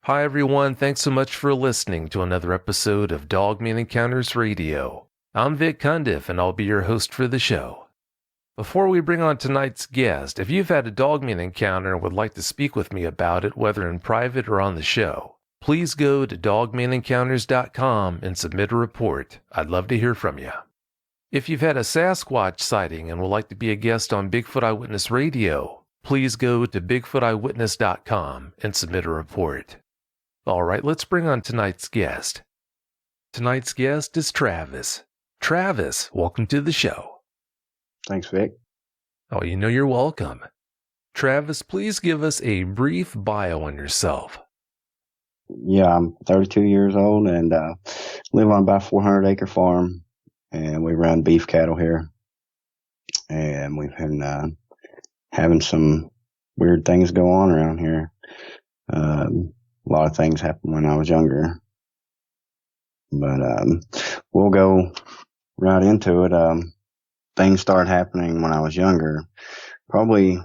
Hi everyone, thanks so much for listening to another episode of Dogman Encounters Radio. I'm Vic Cundiff and I'll be your host for the show. Before we bring on tonight's guest, if you've had a Dogman encounter and would like to speak with me about it, whether in private or on the show, please go to dogmanencounters.com and submit a report. I'd love to hear from you. If you've had a Sasquatch sighting and would like to be a guest on Bigfoot Eyewitness Radio, please go to bigfooteyewitness.com and submit a report. All right, let's bring on tonight's guest. Tonight's guest is Travis. Travis, welcome to the show. Thanks, Vic. Oh, you're welcome. Travis, please give us a brief bio on yourself. Yeah, I'm 32 years old and live on about a 400-acre farm, and we run beef cattle here. And we've been having some weird things go on around here. A lot of things happened when I was younger. But we'll go right into it. Things started happening when I was younger, probably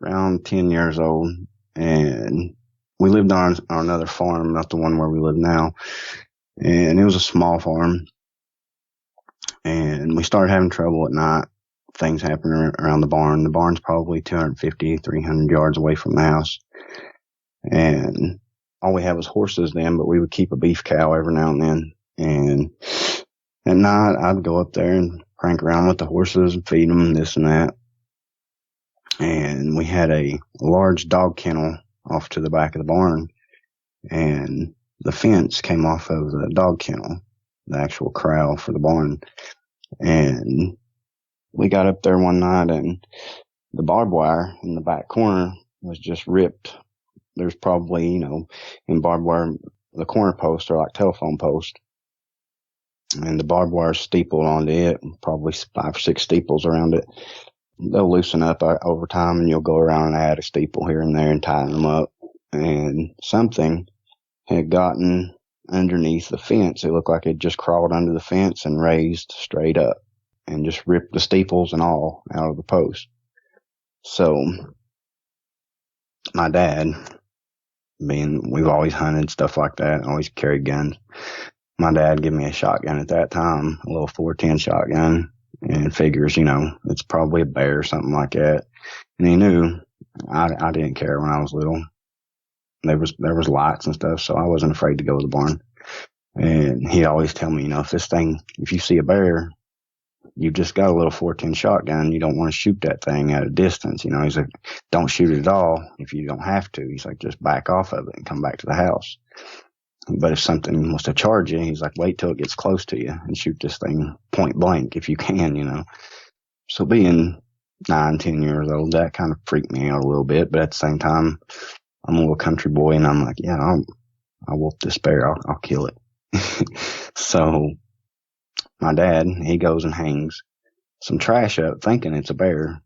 around 10 years old, and we lived on another farm, not the one where we live now, and it was a small farm, and we started having trouble at night. Things happening around the barn. The barn's probably 250, 300 yards away from the house, and all we had was horses then, but we would keep a beef cow every now and then, and at night I'd go up there and crank around with the horses and feed them this and that. And we had a large dog kennel off to the back of the barn, and the fence came off of the dog kennel, the actual corral for the barn. And we got up there one night and the barbed wire in the back corner was just ripped. There's probably, in barbed wire, the corner posts are like telephone posts. And the barbed wire steepled onto it, probably 5 or 6 steeples around it. They'll loosen up over time, and you'll go around and add a steeple here and there and tighten them up. And something had gotten underneath the fence. It looked like it just crawled under the fence and raised straight up and just ripped the steeples and all out of the post. So my dad, we've always hunted, stuff like that, always carried guns. My dad gave me a shotgun at that time, a little 410 shotgun, and figures, it's probably a bear or something like that. And he knew I didn't care when I was little. There was lights and stuff, so I wasn't afraid to go to the barn. And he'd always tell me, if you see a bear, you've just got a little 410 shotgun, you don't want to shoot that thing at a distance. He's like, don't shoot it at all if you don't have to. He's like, just back off of it and come back to the house. But if something was to charge you, he's like, wait till it gets close to you and shoot this thing point blank if you can, So being 9, 10 years old, that kind of freaked me out a little bit. But at the same time, I'm a little country boy, and I'm like, yeah, I'll whoop this bear. I'll kill it. So my dad, he goes and hangs some trash up thinking it's a bear.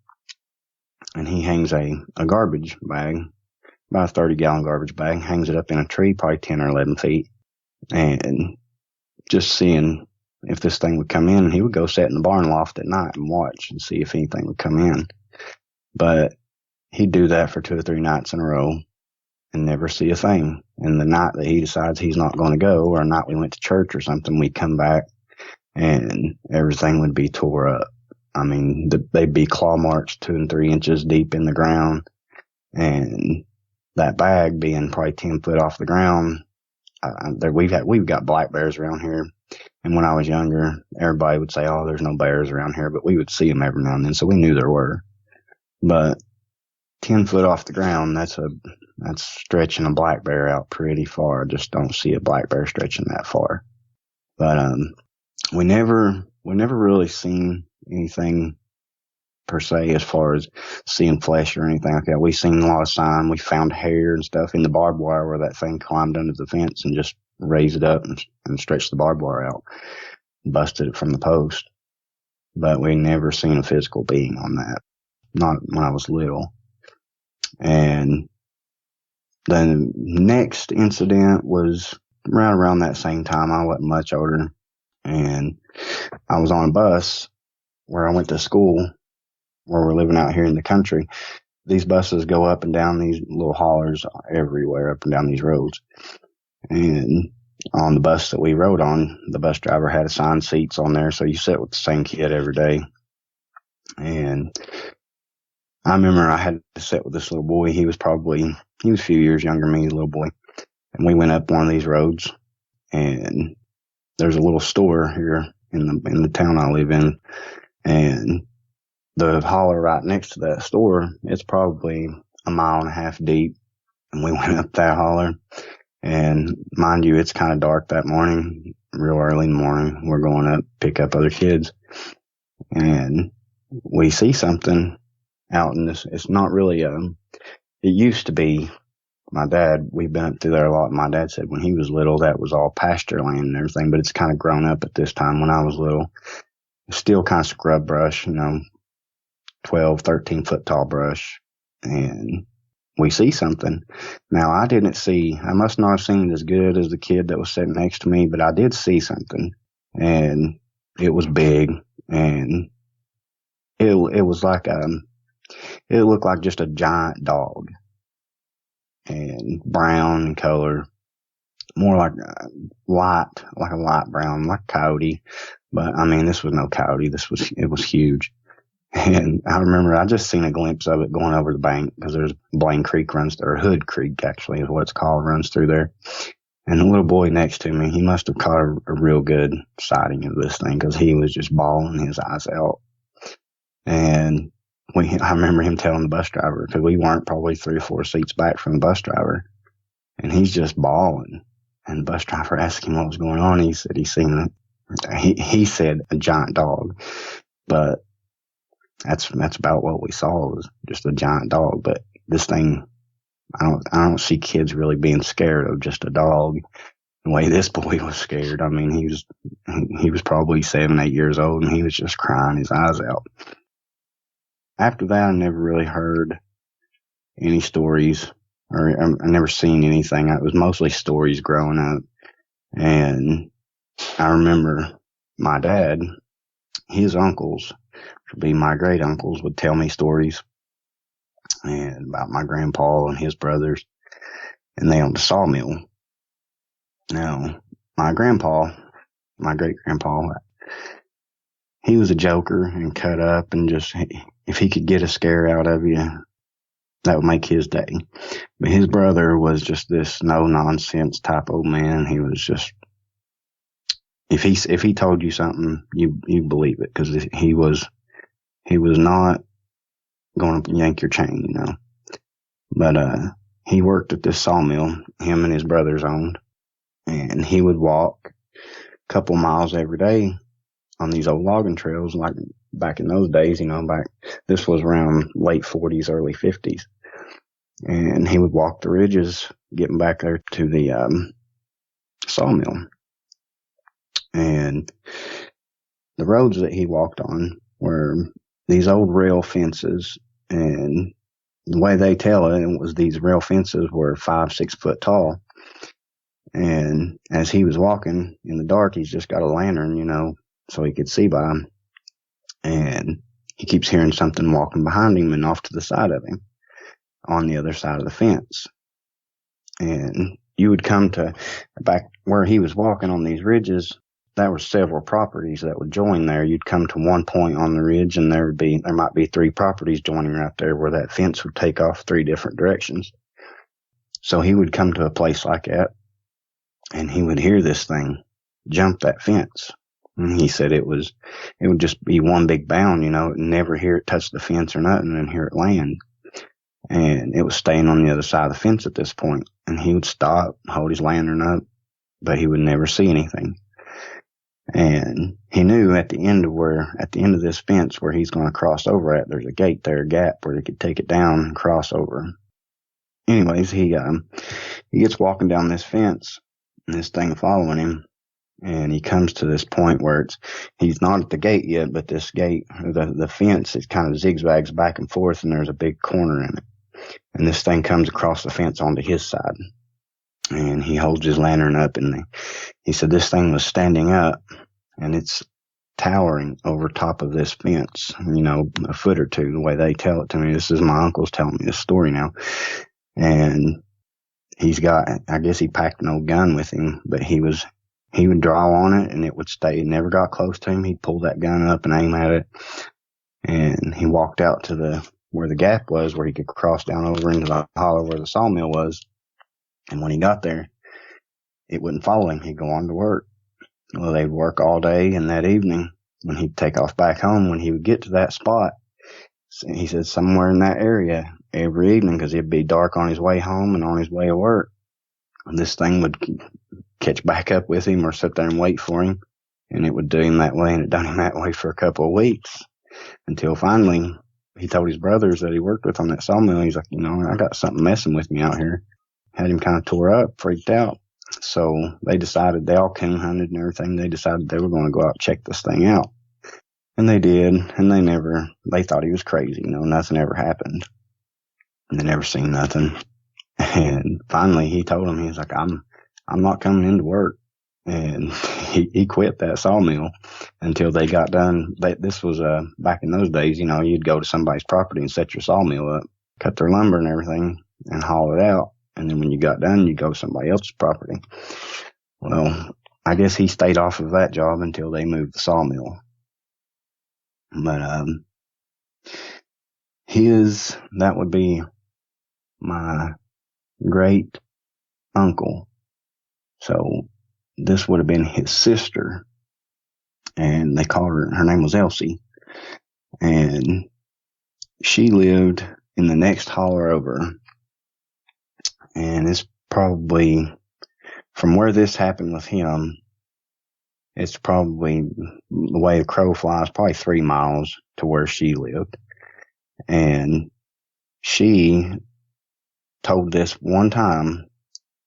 And he hangs a garbage bag, about a 30-gallon garbage bag, hangs it up in a tree, probably 10 or 11 feet, and just seeing if this thing would come in. And he would go sit in the barn loft at night and watch and see if anything would come in. But he'd do that for 2 or 3 nights in a row and never see a thing. And the night that he decides he's not going to go, or a night we went to church or something, we'd come back and everything would be tore up. They'd be claw marks 2 and 3 inches deep in the ground, and that bag being probably 10 foot off the ground. We've got black bears around here. And when I was younger, everybody would say, oh, there's no bears around here, but we would see them every now and then. So we knew there were, but 10 foot off the ground, that's stretching a black bear out pretty far. I just don't see a black bear stretching that far. But, we never really seen anything per se, as far as seeing flesh or anything like that. We seen a lot of sign. We found hair and stuff in the barbed wire where that thing climbed under the fence and just raised it up and stretched the barbed wire out, busted it from the post. But we never seen a physical being on that, not when I was little. And the next incident was right around that same time. I wasn't much older, and I was on a bus where I went to school, where we're living out here in the country. these buses go up and down these little hollers everywhere, up and down these roads. And on the bus that we rode on, the bus driver had assigned seats on there, so you sit with the same kid every day. And I remember I had to sit with this little boy. He was a few years younger than me, a little boy. And we went up one of these roads, and there's a little store here in the town I live in, and the holler right next to that store, it's probably a mile and a half deep. And we went up that holler, and mind you, it's kind of dark that morning, real early in the morning. We're going up, pick up other kids, and we see something out in this. It's not really it used to be, my dad, we've been up through there a lot. My dad said when he was little, that was all pasture land and everything, but it's kind of grown up at this time. When I was little, it's still kind of scrub brush, 12, 13 foot tall brush. And we see something. Now, I must not have seen it as good as the kid that was sitting next to me, but I did see something, and it was big, and it was like it looked like just a giant dog, and brown in color, more like a light brown, like coyote. But I mean, this was no coyote. It was huge. And I remember I just seen a glimpse of it going over the bank, because there's Blaine Creek or Hood Creek actually is what it's called, runs through there. And the little boy next to me, he must have caught a real good sighting of this thing, because he was just bawling his eyes out. And I remember him telling the bus driver, because we weren't probably 3 or 4 seats back from the bus driver, and he's just bawling. And the bus driver asked him what was going on. He said he said a giant dog, but that's about what we saw, was just a giant dog. But this thing, I don't see kids really being scared of just a dog the way this boy was scared. I mean, he was probably 7, 8 years old, and he was just crying his eyes out. After that, I never really heard any stories, or I never seen anything. It was mostly stories growing up. And I remember my dad, his uncles, which would be my great uncles, would tell me stories and about my grandpa and his brothers, and they owned a sawmill. Now, my great grandpa, he was a joker and cut up, and just, if he could get a scare out of you, that would make his day. But his brother was just this no nonsense type old man. He was just, if he told you something, you believe it, because he was not going to yank your chain, But he worked at this sawmill him and his brothers owned, and he would walk a couple miles every day on these old logging trails, like back in those days, this was around late 40s, early 50s. And he would walk the ridges, getting back there to the sawmill. And the roads that he walked on were these old rail fences, and the way they tell it was these rail fences were 5, 6 foot tall. And as he was walking in the dark, he's just got a lantern, so he could see by him. And he keeps hearing something walking behind him and off to the side of him on the other side of the fence. And you would come to back where he was walking on these ridges. There were several properties that would join there. You'd come to one point on the ridge, and there might be 3 properties joining right there, where that fence would take off 3 different directions. So he would come to a place like that, and he would hear this thing jump that fence. And he said it would just be one big bound, never hear it touch the fence or nothing, and hear it land. And it was staying on the other side of the fence at this point. And he would stop, hold his lantern up, but he would never see anything. And he knew at the end of this fence where he's going to cross over at, there's a gate there, a gap where he could take it down and cross over. Anyways, he gets walking down this fence, and this thing following him. And he comes to this point where he's not at the gate yet, but this gate, the fence, it kind of zigzags back and forth, and there's a big corner in it. And this thing comes across the fence onto his side. And he holds his lantern up, and he said this thing was standing up, and it's towering over top of this fence, a foot or two, the way they tell it to me. This is my uncle's telling me this story now. And I guess he packed an old gun with him, but he would draw on it and it would stay. It never got close to him. He'd pull that gun up and aim at it. And he walked out to where the gap was, where he could cross down over into the hollow where the sawmill was. And when he got there, it wouldn't follow him. He'd go on to work. Well, they'd work all day, and that evening, when he'd take off back home, when he would get to that spot, he said somewhere in that area every evening, because it'd be dark on his way home and on his way to work, this thing would catch back up with him or sit there and wait for him, and it would do him that way, and it done him that way for a couple of weeks, until finally he told his brothers that he worked with on that sawmill. He's like, I got something messing with me out here. Had him kind of tore up, freaked out. So they decided, they all coon hunted and everything. They decided they were going to go out and check this thing out. And they did. And they thought he was crazy. Nothing ever happened. And they never seen nothing. And finally he told them, he was like, I'm not coming into work. And he quit that sawmill until they got done. This was, back in those days, you'd go to somebody's property and set your sawmill up, cut their lumber and everything and haul it out. And then when you got done, you go to somebody else's property. Well, I guess he stayed off of that job until they moved the sawmill. But that would be my great uncle. So this would have been his sister. And they called her name was Elsie. And she lived in the next holler over. And it's probably, from where this happened with him, it's probably, the way the crow flies, probably 3 miles to where she lived. And she told this one time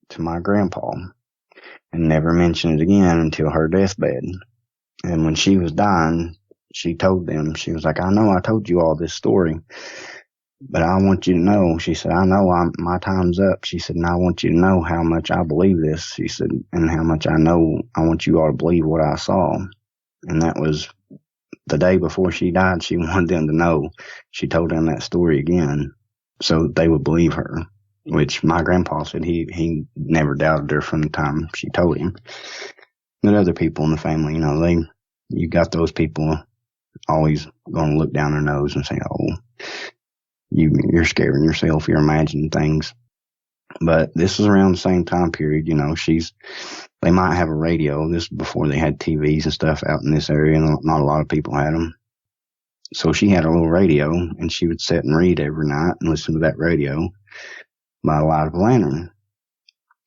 to my grandpa and never mentioned it again until her deathbed. And when she was dying, she told them, she was like, I know I told you all this story, but I want you to know, she said, I know my time's up. She said, and I want you to know how much I believe this. She said, and how much I know, I want you all to believe what I saw. And that was the day before she died. She wanted them to know. She told them that story again so they would believe her, which my grandpa said he never doubted her from the time she told him. But other people in the family, you got those people always going to look down their nose and say, oh, you're scaring yourself, you're imagining things. But this is around the same time period, they might have a radio. This is before they had TVs and stuff out in this area, and not a lot of people had them. So she had a little radio, and she would sit and read every night and listen to that radio by the light of a lantern.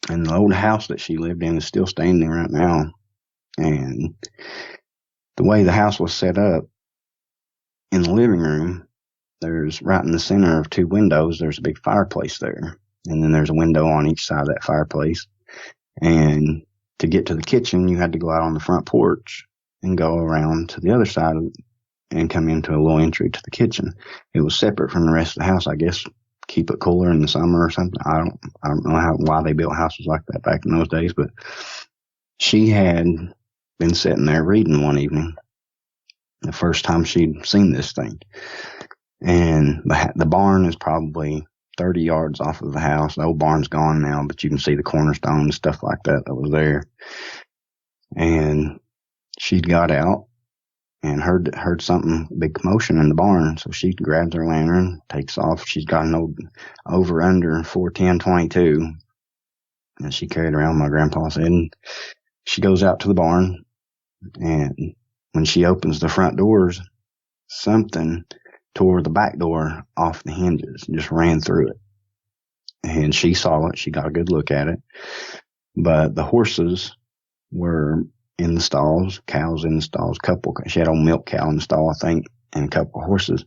And the old house that she lived in is still standing right now. And the way the house was set up, in the living room, there's right in the center of 2 windows, there's a big fireplace there. And then there's a window on each side of that fireplace. And to get to the kitchen, you had to go out on the front porch and go around to the other side and come into a little entry to the kitchen. It was separate from the rest of the house, I guess, keep it cooler in the summer or something. I don't know why they built houses like that back in those days, but she had been sitting there reading one evening, the first time she'd seen this thing. And the barn is probably 30 yards off of the house. The old barn's gone now, but you can see the cornerstone and stuff like that was there. And she'd got out and heard something, big commotion in the barn. So she grabs her lantern, takes off. She's got an old over-under 410-22. And she carried around, my grandpa said. And she goes out to the barn. And when she opens the front doors, something tore the back door off the hinges, just ran through it. And she saw it. She got a good look at it. But the horses were in the stalls, cows in the stalls, she had a milk cow in the stall, I think, and a couple of horses.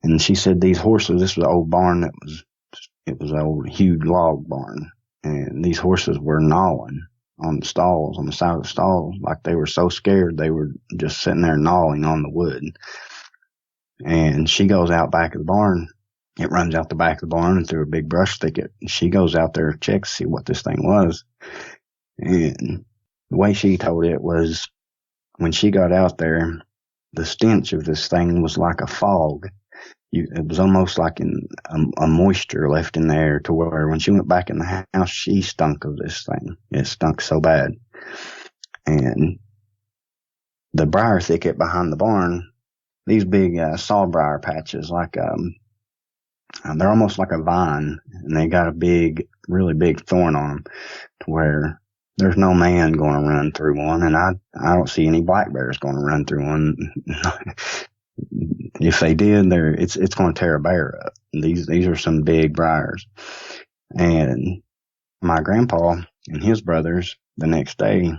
And she said these horses, this was an old barn it was an old huge log barn. And these horses were gnawing on the stalls, on the side of the stalls, like they were so scared they were just sitting there gnawing on the wood. And she goes out back of the barn. It runs out the back of the barn and through a big brush thicket. She goes out there to check to see what this thing was. And the way she told it was when she got out there, the stench of this thing was like a fog. It was almost like a moisture left in the air, to where when she went back in the house, she stunk of this thing. It stunk so bad. And the briar thicket behind the barn, these big sawbriar patches, like they're almost like a vine, and they got a really big thorn on them, to where there's no man going to run through one, and I don't see any black bears going to run through one. If they did, it's going to tear a bear up. These are some big briars. And my grandpa and his brothers, the next day,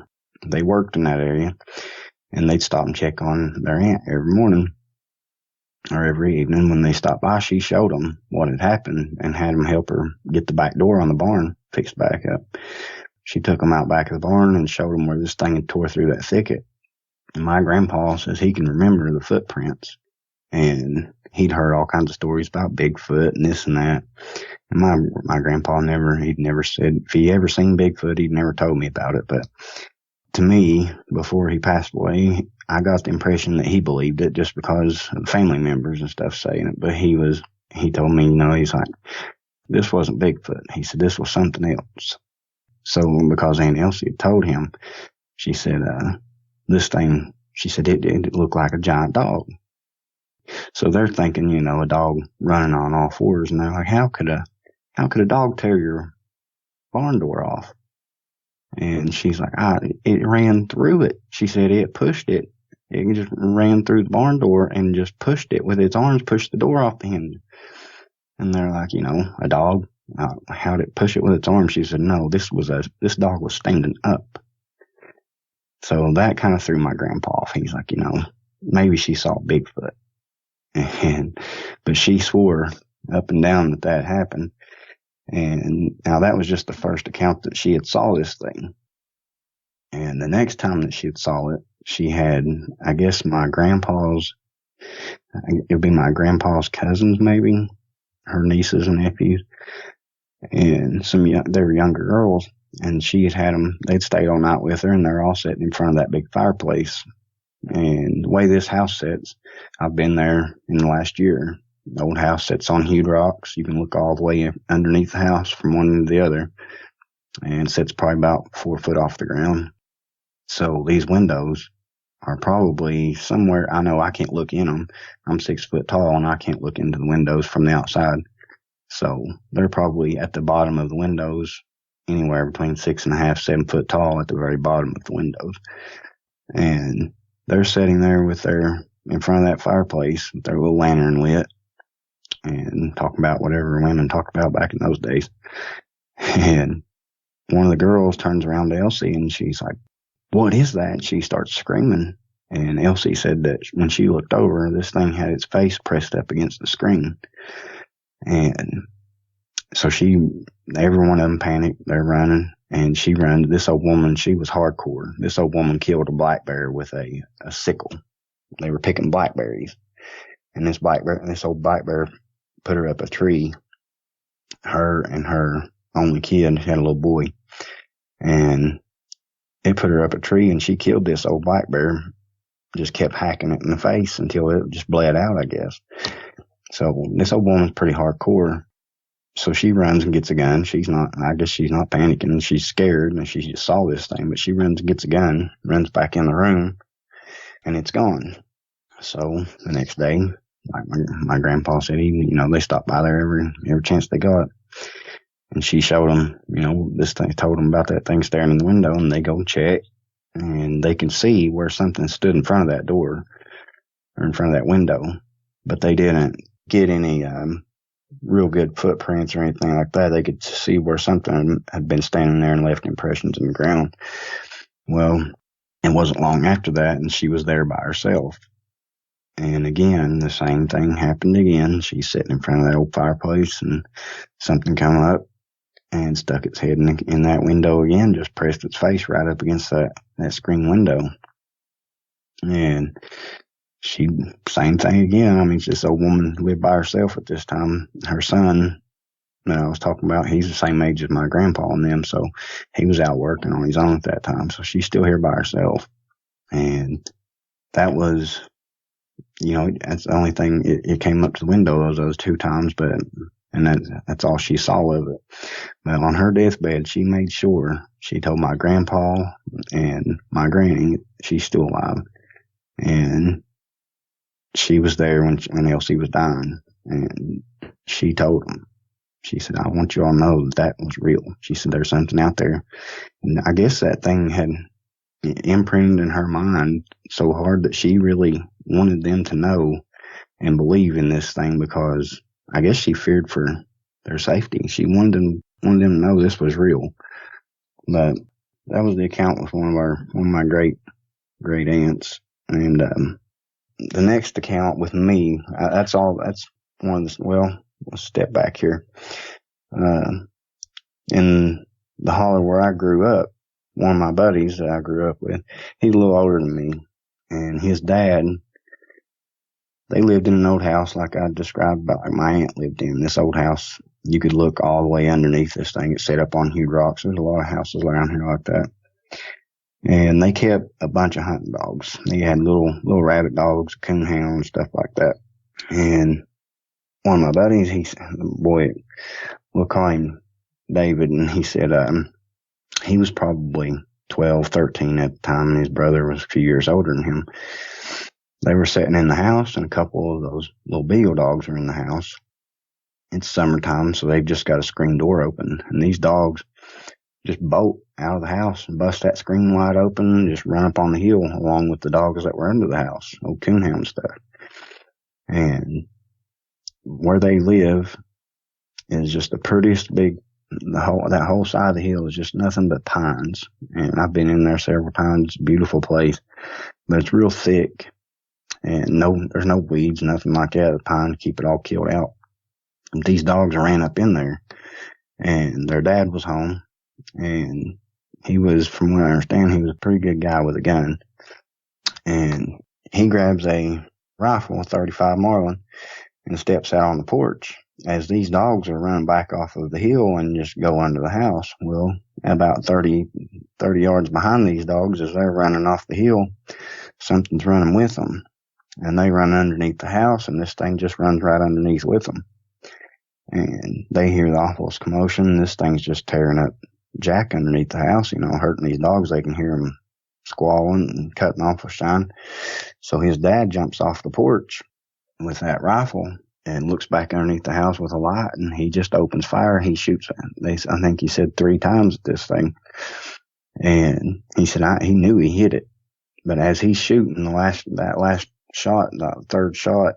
they worked in that area, and they'd stop and check on their aunt every morning or every evening. When they stopped by, she showed them what had happened and had them help her get the back door on the barn fixed back up. She took them out back of the barn and showed them where this thing had tore through that thicket. And my grandpa says he can remember the footprints, and he'd heard all kinds of stories about Bigfoot and this and that. And my grandpa he'd never said, if he ever seen Bigfoot, he'd never told me about it. But to me, before he passed away, I got the impression that he believed it just because of family members and stuff saying it. But he told me, he's like, this wasn't Bigfoot. He said, this was something else. So because Aunt Elsie had told him, she said, this thing, she said, it looked like a giant dog. So they're thinking, a dog running on all fours, and they're like, how could a dog tear your barn door off? And she's like, it ran through it. She said it pushed it. It just ran through the barn door and just pushed it with its arms, pushed the door off the hinge. And they're like, a dog, how did it push it with its arms? She said, no, this dog was standing up. So that kind of threw my grandpa off. He's like, maybe she saw Bigfoot. But she swore up and down that happened. And now that was just the first account that she had saw this thing. And the next time that she had saw it, she had, I guess, it would be my grandpa's cousins, maybe, her nieces and nephews, and they were younger girls. And she had them, they'd stayed all night with her, and they're all sitting in front of that big fireplace. And the way this house sits, I've been there in the last year. The old house sits on huge rocks. You can look all the way underneath the house from one end to the other, and sits probably about 4 foot off the ground. So these windows are probably somewhere, I know I can't look in them. I'm 6 foot tall, and I can't look into the windows from the outside. So they're probably at the bottom of the windows, anywhere between 6.5, 7 foot tall at the very bottom of the windows. And they're sitting there in front of that fireplace with their little lantern lit and talking about whatever women talked about back in those days. And one of the girls turns around to Elsie, and she's like, what is that? She starts screaming. And Elsie said that when she looked over, this thing had its face pressed up against the screen. And so every one of them panicked. They're running, and she ran. This old woman, she was hardcore. This old woman killed a black bear with a sickle. They were picking blackberries, and this old black bear put her up a tree. Her and her only kid had a little boy, and it put her up a tree, and she killed this old black bear. Just kept hacking it in the face until it just bled out, I guess. So this old woman's pretty hardcore. So she runs and gets a gun. I guess she's not panicking. She's scared, and she just saw this thing, but she runs and gets a gun, runs back in the room, and it's gone. So the next day, like my grandpa said, they stopped by there every chance they got. And she showed them, this thing, told them about that thing staring in the window, and they go check, and they can see where something stood in front of that door or in front of that window, but they didn't get any real good footprints or anything like that. They could see where something had been standing there and left impressions in the ground. Well, it wasn't long after that, and she was there by herself. And again, the same thing happened again. She's sitting in front of that old fireplace, and something come up and stuck its head in that window again, just pressed its face right up against that screen window. And same thing again. I mean, this old woman lived by herself at this time. Her son that I was talking about, he's the same age as my grandpa and them, so he was out working on his own at that time. So she's still here by herself. And that was that's the only thing. It came up to the window those 2 times, and that's all she saw of it. But on her deathbed, she made sure she told my grandpa and my granny she's still alive, and she was there when Elsie was dying, and she told them. She said, "I want you all to know that was real." She said, "There's something out there," and I guess that thing had imprinted in her mind so hard that she really wanted them to know and believe in this thing, because I guess she feared for their safety. She wanted them to know this was real. But that was the account with one of my great aunts. And the next account with me, that's one of the, well, let's step back here. In the holler where I grew up, one of my buddies that I grew up with, he's a little older than me, and his dad, they lived in an old house like I described about like my aunt lived in. This old house, you could look all the way underneath this thing. It's set up on huge rocks. There's a lot of houses around here like that. And they kept a bunch of hunting dogs. They had little rabbit dogs, coon hounds, stuff like that. And one of my buddies, we'll call him David, and he said he was probably 12, 13 at the time, and his brother was a few years older than him. They were sitting in the house, and a couple of those little beagle dogs are in the house. It's summertime, so they've just got a screen door open, and these dogs just bolt out of the house and bust that screen wide open and just run up on the hill along with the dogs that were under the house, old coonhound stuff. And where they live is just the prettiest big, that whole side of the hill is just nothing but pines. And I've been in there several times. It's a beautiful place, but it's real thick. And there's no weeds, nothing like that. The pine keep it all killed out. And these dogs ran up in there, and their dad was home, and he was, from what I understand, he was a pretty good guy with a gun. And he grabs a rifle, a 35 Marlin, and steps out on the porch as these dogs are running back off of the hill and just go under the house. Well, about 30 yards behind these dogs, as they're running off the hill, something's running with them. And they run underneath the house, and this thing just runs right underneath with them. And they hear the awfulest commotion. This thing's just tearing up Jack underneath the house, hurting these dogs. They can hear them squalling and cutting off a shine. So his dad jumps off the porch with that rifle and looks back underneath the house with a light, and he just opens fire. He shoots, I think he said 3 times at this thing. And he said he knew he hit it. But as he's shooting that last shot, the third shot,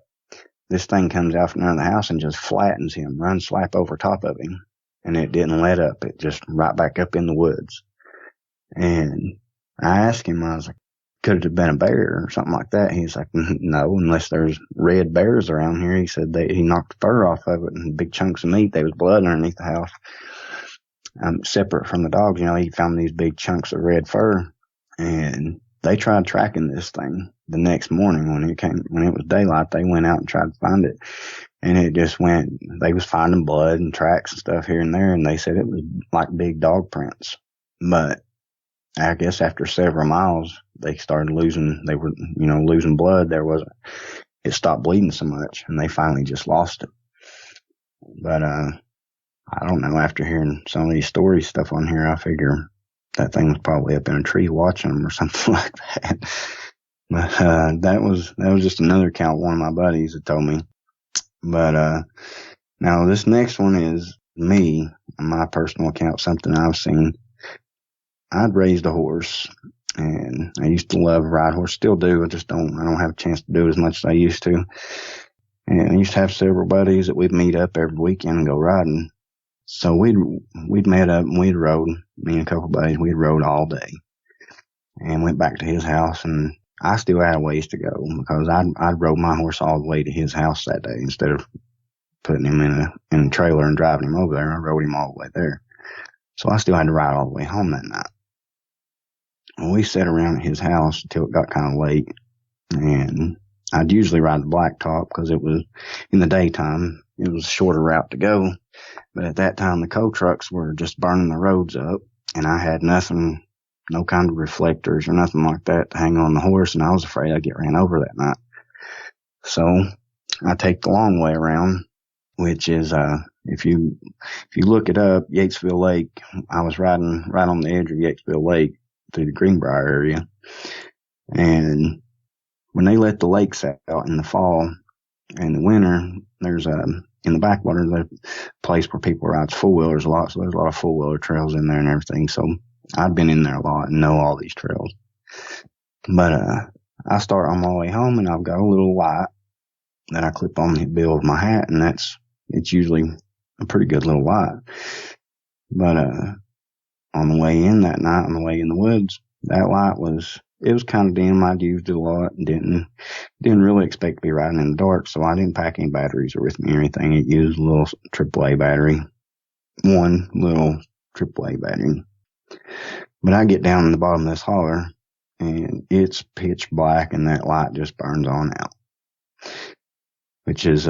this thing comes out from under the house and just flattens him, runs slap over top of him. And it didn't let up. It just right back up in the woods. And I asked him, I was like, could it have been a bear or something like that? He's like, no, unless there's red bears around here. He said he knocked the fur off of it and big chunks of meat. There was blood underneath the house. Separate from the dogs, he found these big chunks of red fur. And they tried tracking this thing the next morning when it was daylight. They went out and tried to find it. And it just they was finding blood and tracks and stuff here and there. And they said it was like big dog prints. But I guess after several miles, they started losing blood. It stopped bleeding so much, and they finally just lost it. But, I don't know, after hearing some of these story stuff on here, I figure that thing was probably up in a tree watching them or something like that. But, that was just another account one of my buddies had told me. But, now this next one is me, my personal account, something I've seen. I'd raised a horse, and I used to love ride horse, still do. I don't have a chance to do it as much as I used to. And I used to have several buddies that we'd meet up every weekend and go riding. So we'd met up and we'd rode, me and a couple of buddies, we'd rode all day and went back to his house. And I still had a ways to go because I'd rode my horse all the way to his house that day instead of putting him in a trailer and driving him over there. I rode him all the way there. So I still had to ride all the way home that night. And we sat around at his house until it got kind of late. And I'd usually ride the blacktop because it was in the daytime. It was a shorter route to go. But at that time, the coal trucks were just burning the roads up. And I had nothing, no kind of reflectors or nothing like that to hang on the horse. And I was afraid I'd get ran over that night. So I take the long way around, which is, if you look it up, Yatesville Lake, I was riding right on the edge of Yatesville Lake through the Greenbrier area. And when they let the lakes out in the fall and the winter, there's in the backwater, there's a place where people ride four-wheelers a lot. So there's a lot of four-wheeler trails in there and everything. So I've been in there a lot and know all these trails. But, I start on my way home and I've got a little light that I clip on the bill of my hat, and it's usually a pretty good little light. But, on the way in that night, on the way in the woods, that light was kind of dim. I'd used it a lot and didn't really expect to be riding in the dark, so I didn't pack any batteries with me or anything. It used a little AAA battery, one little AAA battery. But I get down in the bottom of this holler, and it's pitch black, and that light just burns on out, which is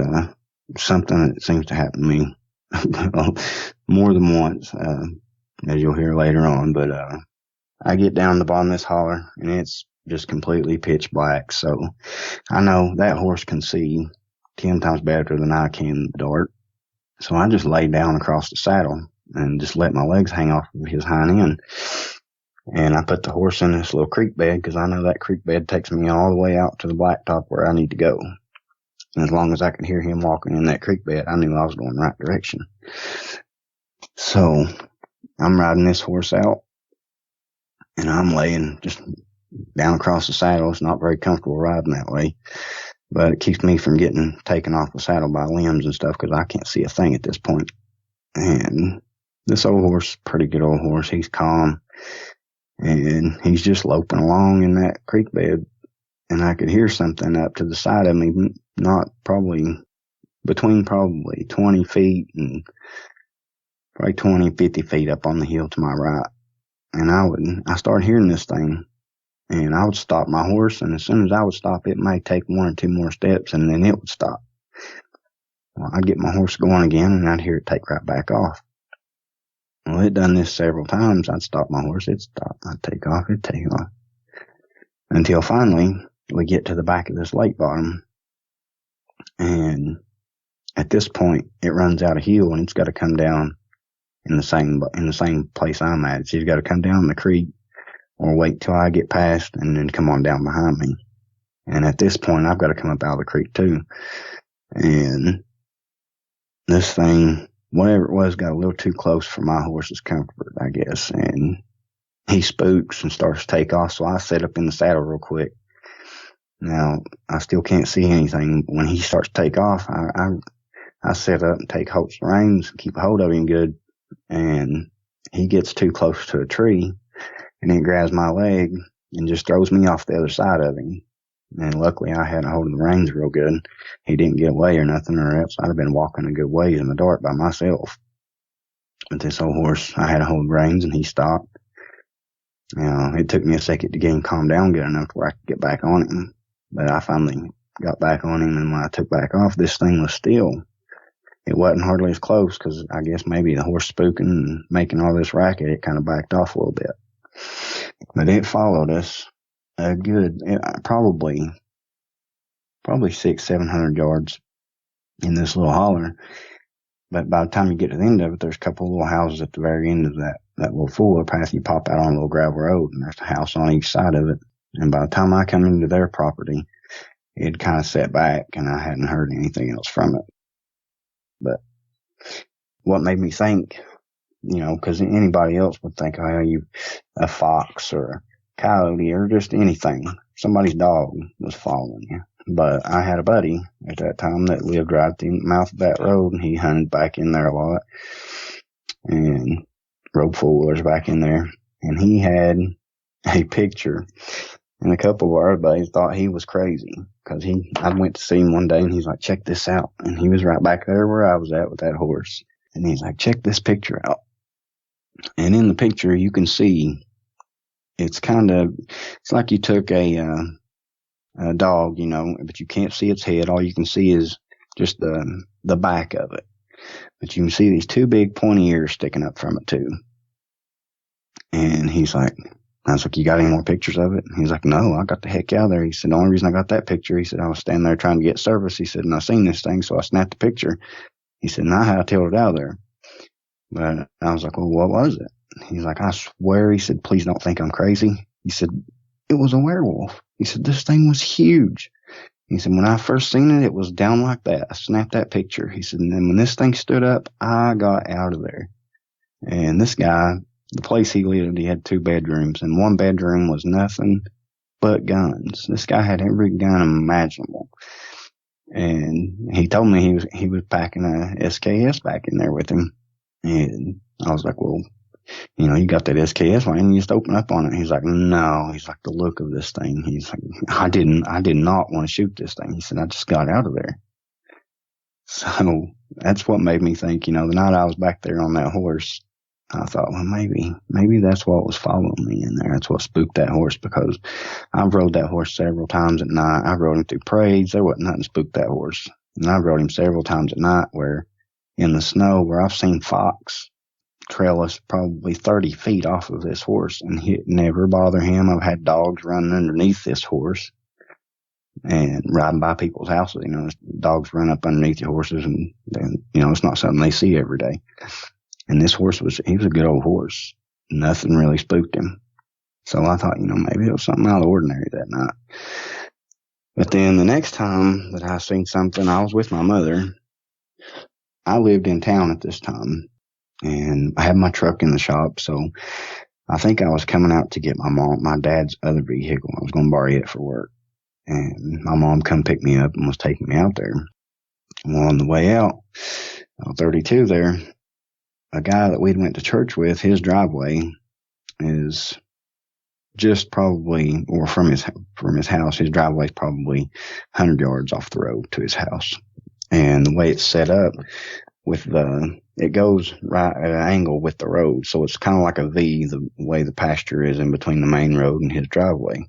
something that seems to happen to me more than once, as you'll hear later on. But I get down the bottom of this holler, and it's just completely pitch black. So I know that horse can see 10 times better than I can in the dark. So I just lay down across the saddle and just let my legs hang off of his hind end. And I put the horse in this little creek bed, because I know that creek bed takes me all the way out to the blacktop where I need to go. And as long as I could hear him walking in that creek bed, I knew I was going the right direction. So I'm riding this horse out, and I'm laying just down across the saddle. It's not very comfortable riding that way, but it keeps me from getting taken off the saddle by limbs and stuff, because I can't see a thing at this point. And this old horse, pretty good old horse, he's calm. And he's just loping along in that creek bed, and I could hear something up to the side of me, between 20 feet and probably 20, 50 feet up on the hill to my right. And I started hearing this thing, and I would stop my horse, and as soon as I would stop, it might take one or two more steps, and then it would stop. Well, I'd get my horse going again, and I'd hear it take right back off. Well, it done this several times. I'd stop my horse, it'd stop. I'd take off, it'd take off. Until finally, we get to the back of this lake bottom. And at this point, it runs out of hill, and it's got to come down in the same place I'm at. It's either got to come down the creek or wait till I get past and then come on down behind me. And at this point, I've got to come up out of the creek too. And this thing, whatever it was, got a little too close for my horse's comfort, I guess. And he spooks and starts to take off. So I sit up in the saddle real quick. Now, I still can't see anything. When he starts to take off, I sit up and take hold of the reins, keep a hold of him good. And he gets too close to a tree, and he grabs my leg and just throws me off the other side of him. And luckily, I had a hold of the reins real good. He didn't get away or nothing, or else I'd have been walking a good ways in the dark by myself. But this old horse, I had a hold of the reins, and he stopped. It took me a second to get him calmed down good enough where I could get back on him. But I finally got back on him, and when I took back off, this thing was still. It wasn't hardly as close, because I guess maybe the horse spooking and making all this racket, it kind of backed off a little bit. But it followed us a good, probably 600-700 yards in this little holler. But by the time you get to the end of it, there's a couple of little houses at the very end of that little four-wheel path. You pop out on a little gravel road, and there's a house on each side of it. And by the time I come into their property, it kind of set back, and I hadn't heard anything else from it. But what made me think, because anybody else would think, oh, you a fox or a coyote or just anything. Somebody's dog was following you. But I had a buddy at that time that lived right at the mouth of that road, and he hunted back in there a lot and rode four-wheelers back in there. And he had a picture, and a couple of our buddies thought he was crazy, because I went to see him one day, and he's like, check this out. And he was right back there where I was at with that horse. And he's like, check this picture out. And in the picture, you can see it's like you took a dog, but you can't see its head. All you can see is just the back of it. But you can see these two big pointy ears sticking up from it too. And he's like, I was like, you got any more pictures of it? He's like, no, I got the heck out of there. He said, the only reason I got that picture, he said, I was standing there trying to get service. He said, and I seen this thing, so I snapped the picture. He said, and I hightailed it out of there. But I was like, well, what was it? He's like, I swear, he said, please don't think I'm crazy. He said, it was a werewolf. He said, this thing was huge. He said, when I first seen it, it was down like that. I snapped that picture. He said, and then when this thing stood up, I got out of there. And this guy, the place he lived, he had 2 bedrooms, and one bedroom was nothing but guns. This guy had every gun imaginable. And he told me he was packing a SKS back in there with him. And I was like, well, you know, you got that SKS, why didn't you just open up on it? He's like, no. He's like, the look of this thing. He's like, I did not want to shoot this thing. He said, I just got out of there. So that's what made me think, you know, the night I was back there on that horse, I thought, well, maybe that's what was following me in there. That's what spooked that horse, because I've rode that horse several times at night. I rode him through parades. There wasn't nothing spooked that horse. And I rode him several times at night where in the snow, where I've seen fox trail us probably 30 feet off of this horse, and it never bother him. I've had dogs running underneath this horse and riding by people's houses. You know, dogs run up underneath your horses, and then, you know, it's not something they see every day. And this horse he was a good old horse. Nothing really spooked him. So I thought, you know, maybe it was something out of the ordinary that night. But then the next time that I seen something, I was with my mother. I lived in town at this time, and I had my truck in the shop. So I think I was coming out to get my dad's other vehicle. I was going to borrow it for work. And my mom come pick me up and was taking me out there. Well, on the way out, 32 there, a guy that we'd went to church with, his driveway is just probably, or from his house, his driveway is probably 100 yards off the road to his house. And the way it's set up it goes right at an angle with the road. So it's kind of like a V, the way the pasture is in between the main road and his driveway.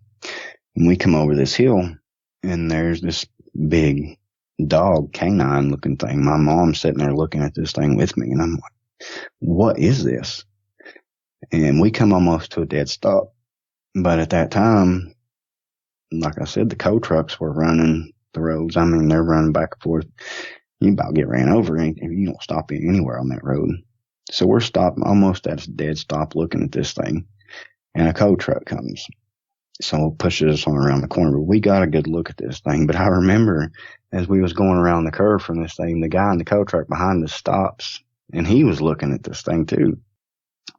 And we come over this hill, and there's this big dog, canine looking thing. My mom's sitting there looking at this thing with me, and I'm like, what is this? And we come almost to a dead stop. But at that time, like I said, the coal trucks were running the roads. I mean, they're running back and forth. You about get ran over if you don't stop anywhere on that road. So we're stopped almost at a dead stop looking at this thing, and a coal truck comes. So it pushes us on around the corner. But we got a good look at this thing. But I remember as we was going around the curve from this thing, the guy in the coal truck behind us stops, and he was looking at this thing too.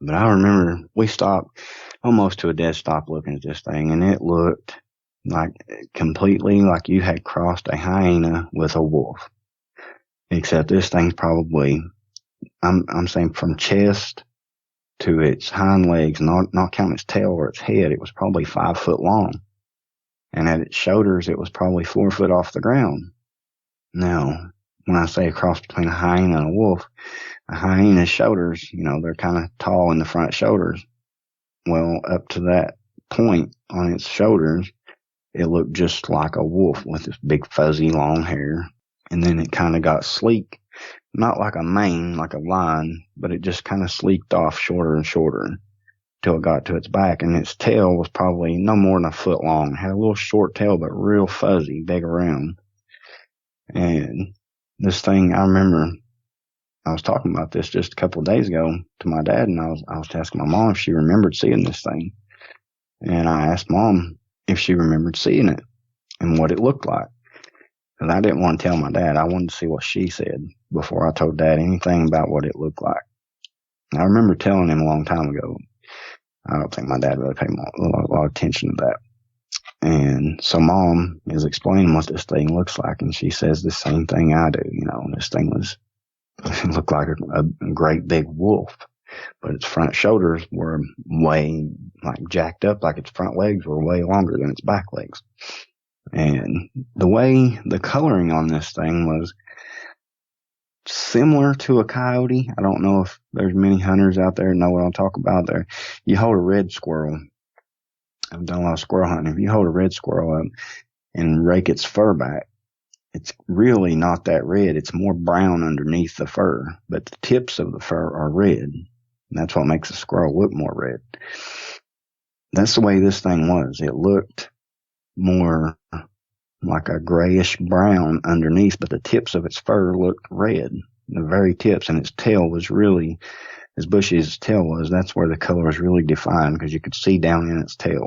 But I remember we stopped almost to a dead stop looking at this thing, and it looked like completely like you had crossed a hyena with a wolf. Except this thing's probably, I'm saying from chest to its hind legs, not counting its tail or its head, it was probably 5 foot long. And at its shoulders, it was probably 4 foot off the ground. Now, when I say a cross between a hyena and a wolf, a hyena's shoulders, you know, they're kind of tall in the front shoulders. Well, up to that point on its shoulders, it looked just like a wolf with this big fuzzy long hair. And then it kind of got sleek, not like a mane, like a line, but it just kind of sleeked off shorter and shorter till it got to its back. And its tail was probably no more than a foot long. It had a little short tail, but real fuzzy, big around. And this thing, I remember I was talking about this just a couple of days ago to my dad, and I was asking my mom if she remembered seeing this thing. And I asked Mom if she remembered seeing it and what it looked like. Because I didn't want to tell my dad. I wanted to see what she said before I told Dad anything about what it looked like. I remember telling him a long time ago. I don't think my dad really paid a lot of attention to that. And so Mom is explaining what this thing looks like, and she says the same thing I do. You know, this thing looked like a great big wolf, but its front shoulders were way like jacked up, like its front legs were way longer than its back legs. And the coloring on this thing was similar to a coyote. I don't know if there's many hunters out there know what I'm talking about there. You hold a red squirrel. I've done a lot of squirrel hunting. If you hold a red squirrel up and rake its fur back, it's really not that red. It's more brown underneath the fur, but the tips of the fur are red. And that's what makes the squirrel look more red. that's the way this thing was. It looked more like a grayish brown underneath, but the tips of its fur looked red. The very tips, and its tail was really, as bushy as its tail was, that's where the color was really defined, because you could see down in its tail.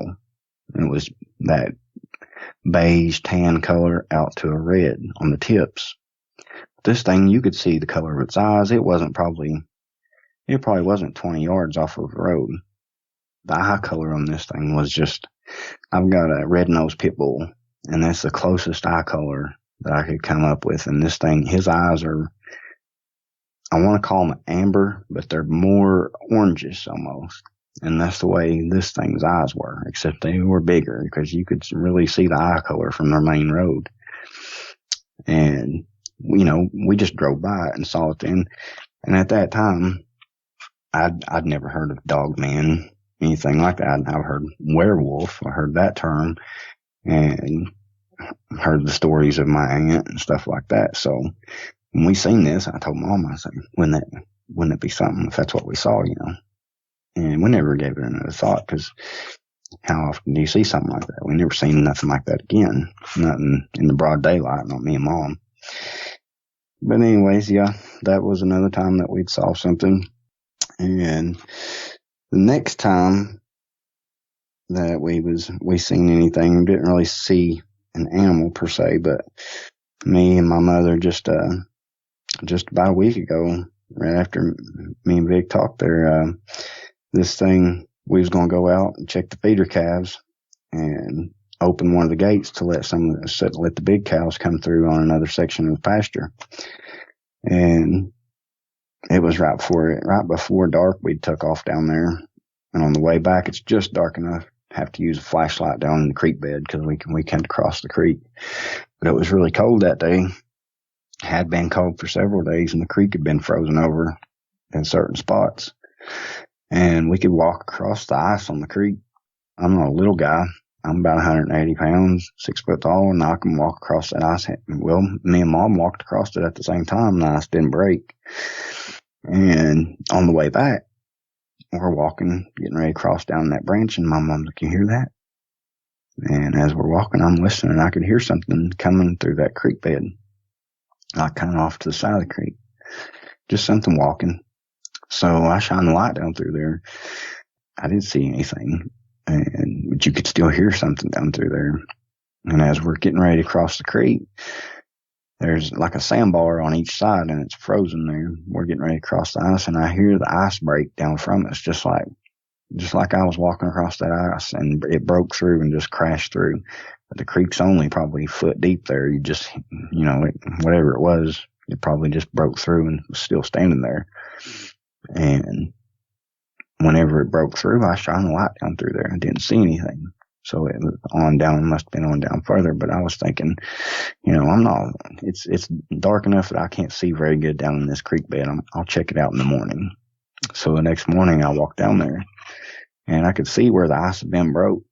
And it was that beige tan color out to a red on the tips. This thing, you could see the color of its eyes. It probably wasn't 20 yards off of the road. The eye color on this thing was just, I've got a red-nosed pit bull, and that's the closest eye color that I could come up with. And this thing, his eyes are, I want to call them amber, but they're more orangish almost. And that's the way this thing's eyes were, except they were bigger, because you could really see the eye color from their main road. And, we just drove by it and saw it then. And at that time, I'd never heard of Dogman, anything like that. I've heard werewolf. I heard that term, and heard the stories of my aunt and stuff like that. So when we seen this, I told Mom, I said, wouldn't it be something if that's what we saw, And we never gave it another thought, because how often do you see something like that? We never seen nothing like that again. Nothing in the broad daylight, not me and Mom. But anyways, yeah, that was another time that we'd saw something. And the next time that we seen anything, we didn't really see an animal per se, but me and my mother just about a week ago, right after me and Vic talked there, this thing, we was going to go out and check the feeder calves and open one of the gates to let the big cows come through on another section of the pasture. And it was right before dark. We took off down there, and on the way back, it's just dark enough to have to use a flashlight down in the creek bed, because we can't cross the creek. But it was really cold that day. It had been cold for several days, and the creek had been frozen over in certain spots. And we could walk across the ice on the creek. I'm not a little guy. I'm about 180 pounds, 6 foot tall, and I can walk across that ice. Well, me and Mom walked across it at the same time, and the ice didn't break. And on the way back, we're walking, getting ready to cross down that branch, and my Mom's like, "You hear that?" And as we're walking, I'm listening, and I could hear something coming through that creek bed, like kind of off to the side of the creek. Just something walking. So I shine the light down through there. I didn't see anything, but you could still hear something down through there. And as we're getting ready to cross the creek, there's like a sandbar on each side, and it's frozen there. We're getting ready to cross the ice, and I hear the ice break down from us, just like I was walking across that ice, and it broke through and just crashed through. But the creek's only probably a foot deep there. You just, whatever it was, it probably just broke through and was still standing there. And whenever it broke through, I shined the light down through there. I didn't see anything. So it was on down, must have been on down further. But I was thinking, it's dark enough that I can't see very good down in this creek bed. I'll check it out in the morning. So the next morning I walked down there, and I could see where the ice had been broke.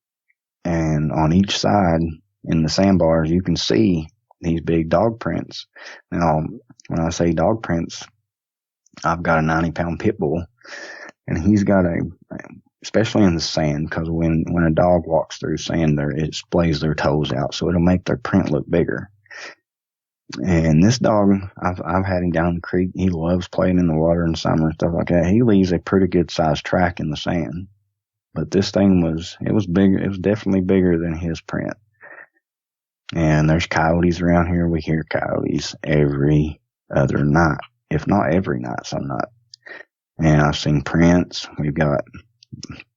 And on each side in the sandbars, you can see these big dog prints. Now, when I say dog prints, I've got a 90-pound pit bull, and he's got especially in the sand, because when a dog walks through sand, it splays their toes out, so it'll make their print look bigger. And this dog, I've had him down the creek. He loves playing in the water in summer and stuff like that. He leaves a pretty good sized track in the sand. But this thing was bigger. It was definitely bigger than his print. And there's coyotes around here. We hear coyotes every other night, if not every night, some night. And I've seen prints.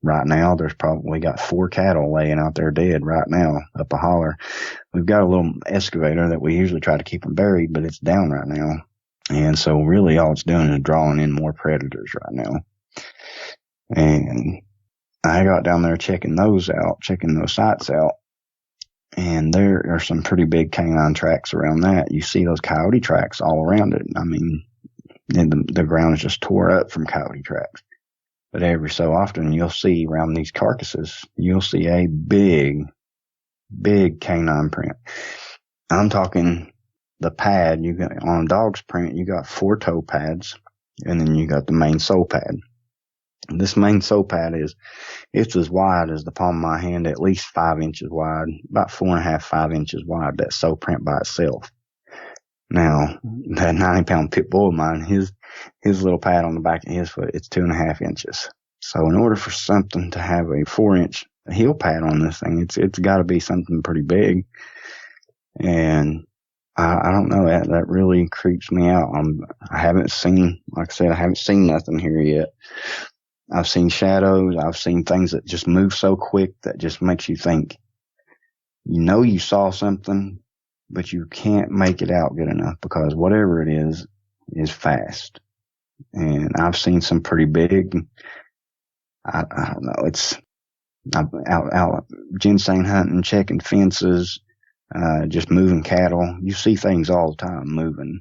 Right now, we got 4 cattle laying out there dead right now up a holler. We've got a little excavator that we usually try to keep them buried, but it's down right now. And so really all it's doing is drawing in more predators right now. And I got down there checking those sites out. And there are some pretty big canine tracks around that. You see those coyote tracks all around it. I mean, the ground is just tore up from coyote tracks. But every so often you'll see around these carcasses, you'll see a big, big canine print. I'm talking the pad. You got on a dog's print, you got 4 toe pads, and then you got the main sole pad. This main soap pad it's as wide as the palm of my hand, at least 5 inches wide, about 4.5, 5 inches wide, that soap print by itself. Now, that 90-pound pit bull of mine, his little pad on the back of his foot, it's 2.5 inches. So in order for something to have a 4-inch heel pad on this thing, it's got to be something pretty big. And I don't know, that really creeps me out. I haven't seen, like I said, I haven't seen nothing here yet. I've seen shadows. I've seen things that just move so quick that just makes you think, you saw something, but you can't make it out good enough because whatever it is fast. And I've seen some pretty big, I don't know, I'm out ginseng hunting, checking fences, just moving cattle. You see things all the time moving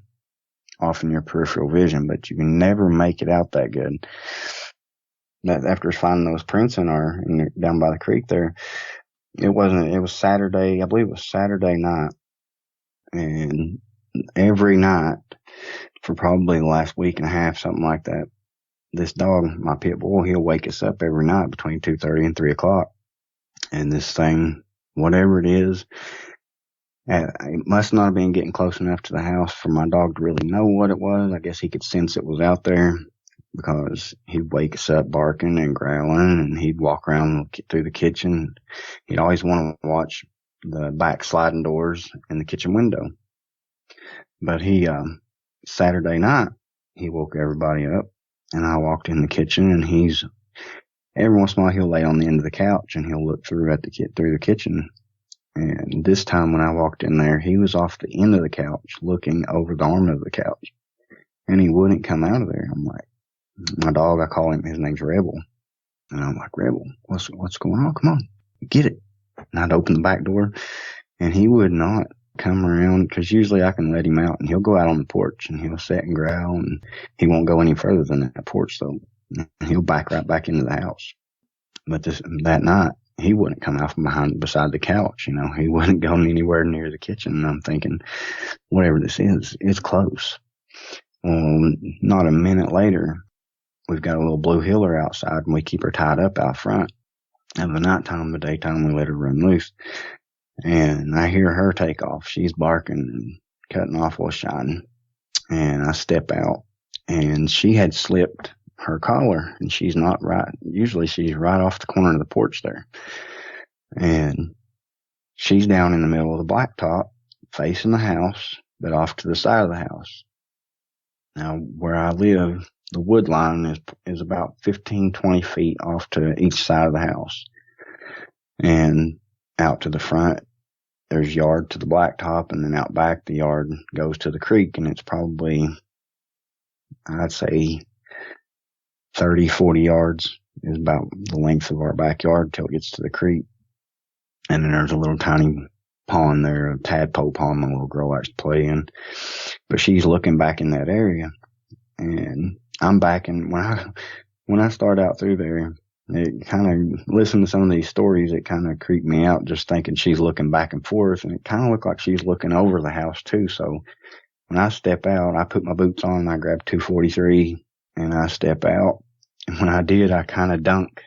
off in your peripheral vision, but you can never make it out that good. That after finding those prints down by the creek there, it was Saturday, I believe it was Saturday night. And every night for probably the last week and a half, something like that, this dog, my pit bull, he'll wake us up every night between 2:30 and 3 o'clock. And this thing, whatever it is, it must not have been getting close enough to the house for my dog to really know what it was. I guess he could sense it was out there because he'd wake us up barking and growling, and he'd walk around through the kitchen. He'd always want to watch the back sliding doors in the kitchen window. But Saturday night, he woke everybody up, and I walked in the kitchen, and every once in a while he'll lay on the end of the couch and he'll look through the kitchen. And this time when I walked in there, he was off the end of the couch looking over the arm of the couch, and he wouldn't come out of there. I'm like, my dog, I call him, his name's Rebel. And I'm like, Rebel, what's going on? Come on, get it. And I'd open the back door, and he would not come around, because usually I can let him out, and he'll go out on the porch, and he'll sit and growl, and he won't go any further than that porch, so he'll back right back into the house. But that night, he wouldn't come out from beside the couch. He wouldn't go anywhere near the kitchen. And I'm thinking, whatever this is, it's close. Well, not a minute later, we've got a little blue heeler outside, and we keep her tied up out front. And the nighttime, the daytime, we let her run loose. And I hear her take off. She's barking and cutting off while shining. And I step out, and she had slipped her collar, and she's not right. Usually she's right off the corner of the porch there. And she's down in the middle of the blacktop, facing the house, but off to the side of the house. Now, where I live, the wood line is about 15, 20 feet off to each side of the house. And out to the front, there's yard to the blacktop, and then out back, the yard goes to the creek, and it's probably, I'd say, 30, 40 yards is about the length of our backyard till it gets to the creek. And then there's a little tiny pond there, a tadpole pond my little girl likes to play in. But she's looking back in that area, and I'm back in. When I start out through there, it kind of, listen to some of these stories, it kind of creeped me out just thinking she's looking back and forth, and it kind of looked like she's looking over the house too. So when I step out, I put my boots on, I grab 243, and I step out. And when I did, I kind of dunk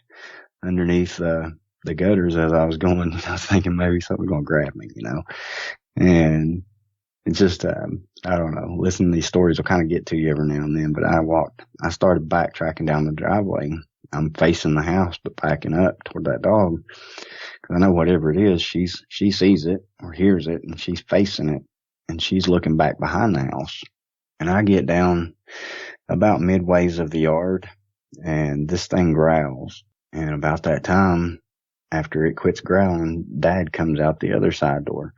underneath the gutters as I was going. I was thinking maybe something's going to grab me, And it's just, I don't know, listening to these stories will kind of get to you every now and then. But I started backtracking down the driveway. I'm facing the house, but backing up toward that dog. Because I know whatever it is, she sees it or hears it, and she's facing it, and she's looking back behind the house. And I get down about midways of the yard, and this thing growls. And about that time, after it quits growling, Dad comes out the other side door.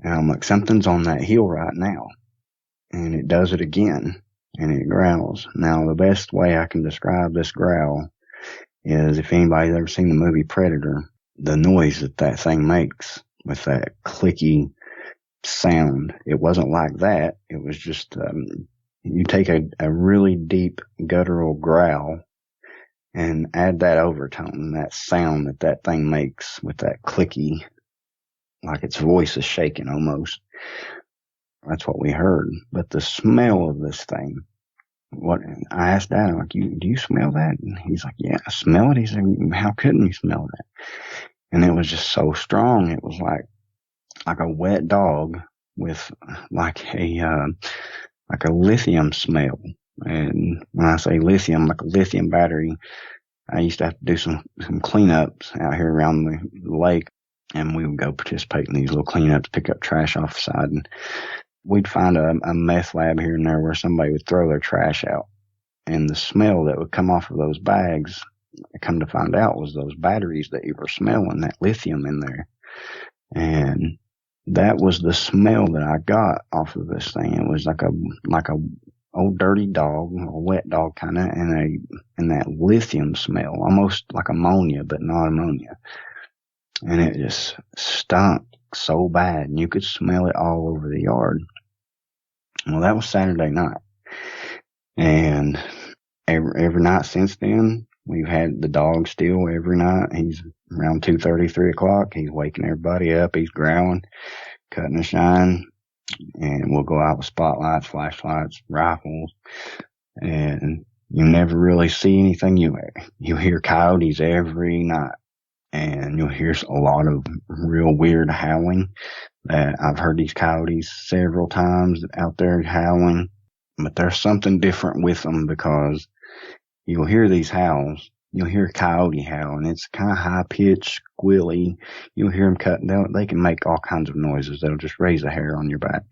And I'm like, something's on that hill right now. And it does it again, and it growls. Now, the best way I can describe this growl is, if anybody's ever seen the movie Predator, the noise that thing makes with that clicky sound. It wasn't like that. It was just, you take a really deep guttural growl and add that overtone, that sound that thing makes with that clicky, like its voice is shaking almost. That's what we heard. But the smell of this thing what I asked Dad, I'm like, do you smell that? And he's like, yeah, I smell it. He said, how couldn't you smell that? And it was just so strong. It was like a wet dog with like a lithium smell. And when I say lithium, like a lithium battery, I used to have to do some cleanups out here around the lake, and we would go participate in these little cleanups, pick up trash off the side, and we'd find a meth lab here and there where somebody would throw their trash out. And the smell that would come off of those bags, I come to find out, was those batteries that you were smelling, that lithium in there. And that was the smell that I got off of this thing. It was like a old dirty dog, a wet dog kind of, and that lithium smell, almost like ammonia, but not ammonia. And it just stunk so bad, and you could smell it all over the yard. Well, that was Saturday night. And every night since then, we've had the dog still every night. He's around 2:30, 3 o'clock. He's waking everybody up. He's growling, cutting a shine. And we'll go out with spotlights, flashlights, rifles. And you never really see anything. You hear coyotes every night. And you'll hear a lot of real weird howling. I've heard these coyotes several times out there howling. But there's something different with them, because you'll hear these howls. You'll hear a coyote howl, and it's kind of high-pitched, squilly. You'll hear them cutting down. They can make all kinds of noises. They'll just raise a hair on your back.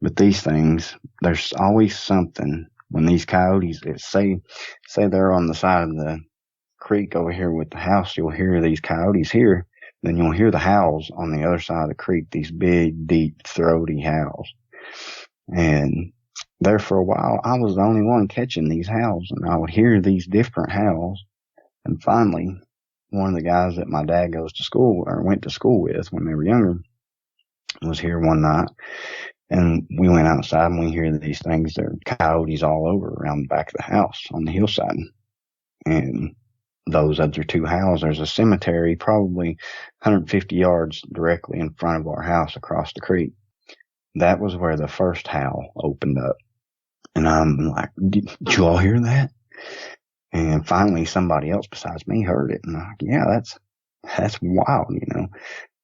But these things, there's always something. When these coyotes, say they're on the side of the creek over here with the house, you'll hear these coyotes here. Then you'll hear the howls on the other side of the creek, these big, deep, throaty howls. And there for a while, I was the only one catching these howls, and I would hear these different howls. And finally, one of the guys that my dad goes to school or went to school with when they were younger was here one night, and we went outside and we hear these things. There are coyotes all over around the back of the house on the hillside. And those other two howls, there's a cemetery probably 150 yards directly in front of our house across the creek. That was where the first howl opened up. And I'm like, did you all hear that? And finally, somebody else besides me heard it. And I'm like, yeah, that's wild, you know.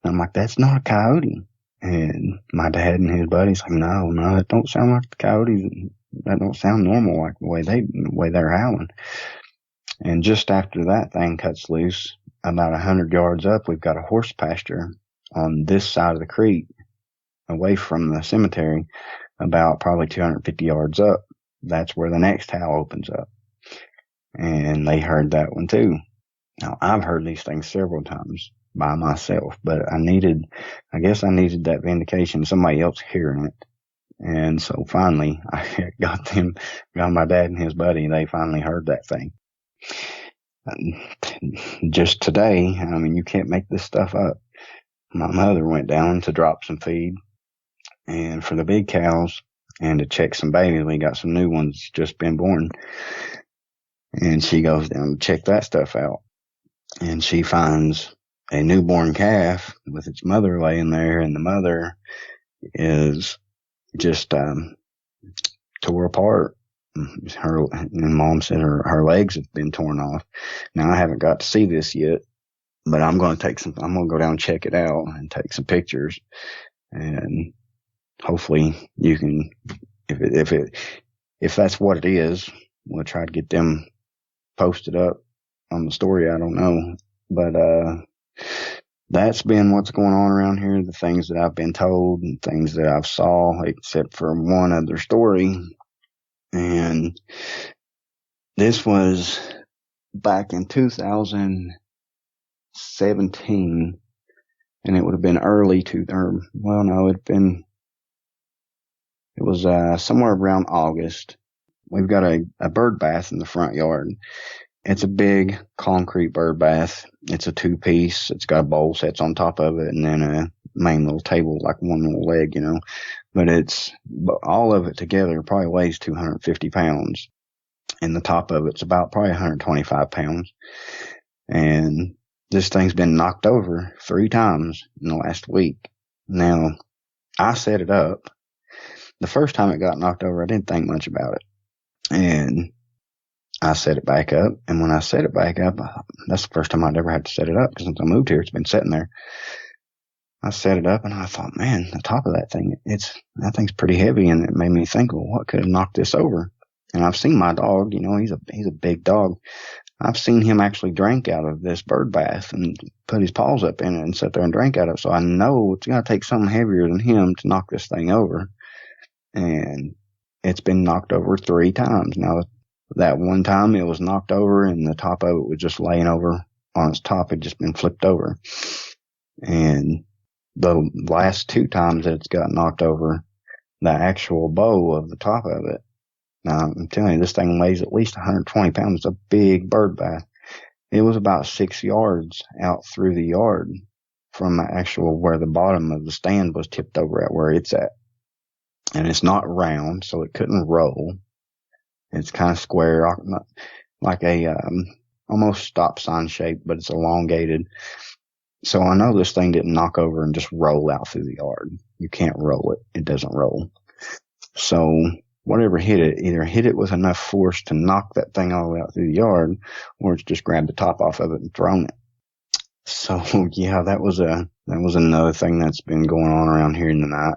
And I'm like, that's not a coyote. And my dad and his buddies like, no, that don't sound like the coyotes. That don't sound normal, like the way they're howling. And just after that thing cuts loose, about 100 yards up, we've got a horse pasture on this side of the creek, away from the cemetery, about probably 250 yards up. That's where the next howl opens up. And they heard that one too. Now, I've heard these things several times by myself, but I guess I needed that vindication, somebody else hearing it. And so finally, I got my dad and his buddy, they finally heard that thing. Just today, I mean, you can't make this stuff up. My mother went down to drop some feed, and for the big cows, and to check some babies. We got some new ones just been born. And she goes down to check that stuff out. And she finds a newborn calf with its mother laying there, and the mother is just tore apart. And Mom said her legs have been torn off. Now, I haven't got to see this yet, but I'm going to go down and check it out and take some pictures. And hopefully you can, if that's what it is, we'll try to get them posted up on the story. I don't know, but that's been what's going on around here, the things that I've been told and things that I've saw, except for one other story. And this was back in 2017, and it would have been it was somewhere around August. We've got a bird bath in the front yard. It's a big concrete bird bath. It's a 2-piece. It's got a bowl sets on top of it, and then a main little table, like one little leg, you know. But all of it together probably weighs 250 pounds. And the top of it's about probably 125 pounds. And this thing's been knocked over 3 times in the last week. Now, I set it up. The first time it got knocked over, I didn't think much about it. And I set it back up. And when I set it back up, that's the first time I'd ever had to set it up, because since I moved here, it's been sitting there. I set it up and I thought, man, the top of that thing's pretty heavy. And it made me think, well, what could have knocked this over? And I've seen my dog, he's a big dog. I've seen him actually drink out of this Birdbath and put his paws up in it and sit there and drink out of it. So I know it's got to take something heavier than him to knock this thing over. And it's been knocked over 3 times. Now, that one time it was knocked over and the top of it was just laying over on its top. It just been flipped over. And the last 2 times that it's got knocked over, the actual bow of the top of it. Now, I'm telling you, this thing weighs at least 120 pounds. It's a big Birdbath. It was about 6 yards out through the yard from the actual where the bottom of the stand was tipped over at where it's at. And it's not round, so it couldn't roll. It's kind of square, like a almost stop sign shape, but it's elongated. So I know this thing didn't knock over and just roll out through the yard. You can't roll it. It doesn't roll. So whatever hit it, either hit it with enough force to knock that thing all the way out through the yard, or it's just grabbed the top off of it and thrown it. So yeah, that was another thing that's been going on around here tonight.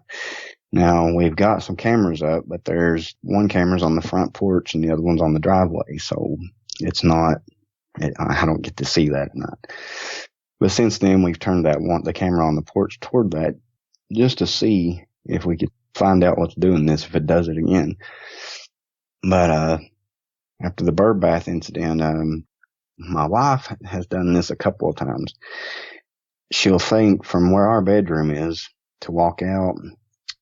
Now, we've got some cameras up, but there's one camera's on the front porch and the other one's on the driveway. So I don't get to see that at night. But since then, we've turned the camera on the porch toward that just to see if we could find out what's doing this, if it does it again. But after the Birdbath incident, my wife has done this a couple of times. She'll think from where our bedroom is to walk out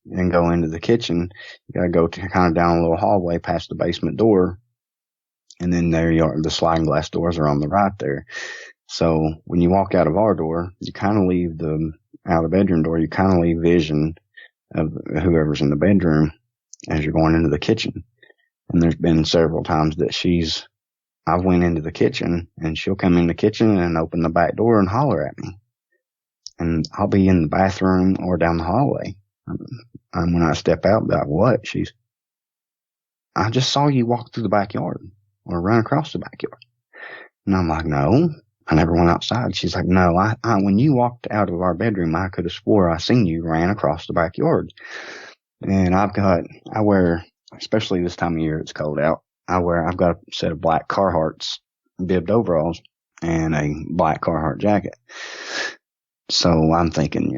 and go into the kitchen, you gotta go kind of down a little hallway past the basement door, and then there you are. The sliding glass doors are on the right there. So when you walk out of our door, you kind of leave out of the bedroom door, you kind of leave vision of whoever's in the bedroom as you're going into the kitchen. And there's been several times that I've went into the kitchen and she'll come in the kitchen and open the back door and holler at me. And I'll be in the bathroom or down the hallway. And when I step out, like, what? I just saw you walk through the backyard or run across the backyard. And I'm like, no, I never went outside. She's like, no, when you walked out of our bedroom, I could have swore I seen you ran across the backyard. And I wear, especially this time of year, it's cold out. I've got a set of black Carhartts, bibbed overalls, and a black Carhartt jacket. So I'm thinking,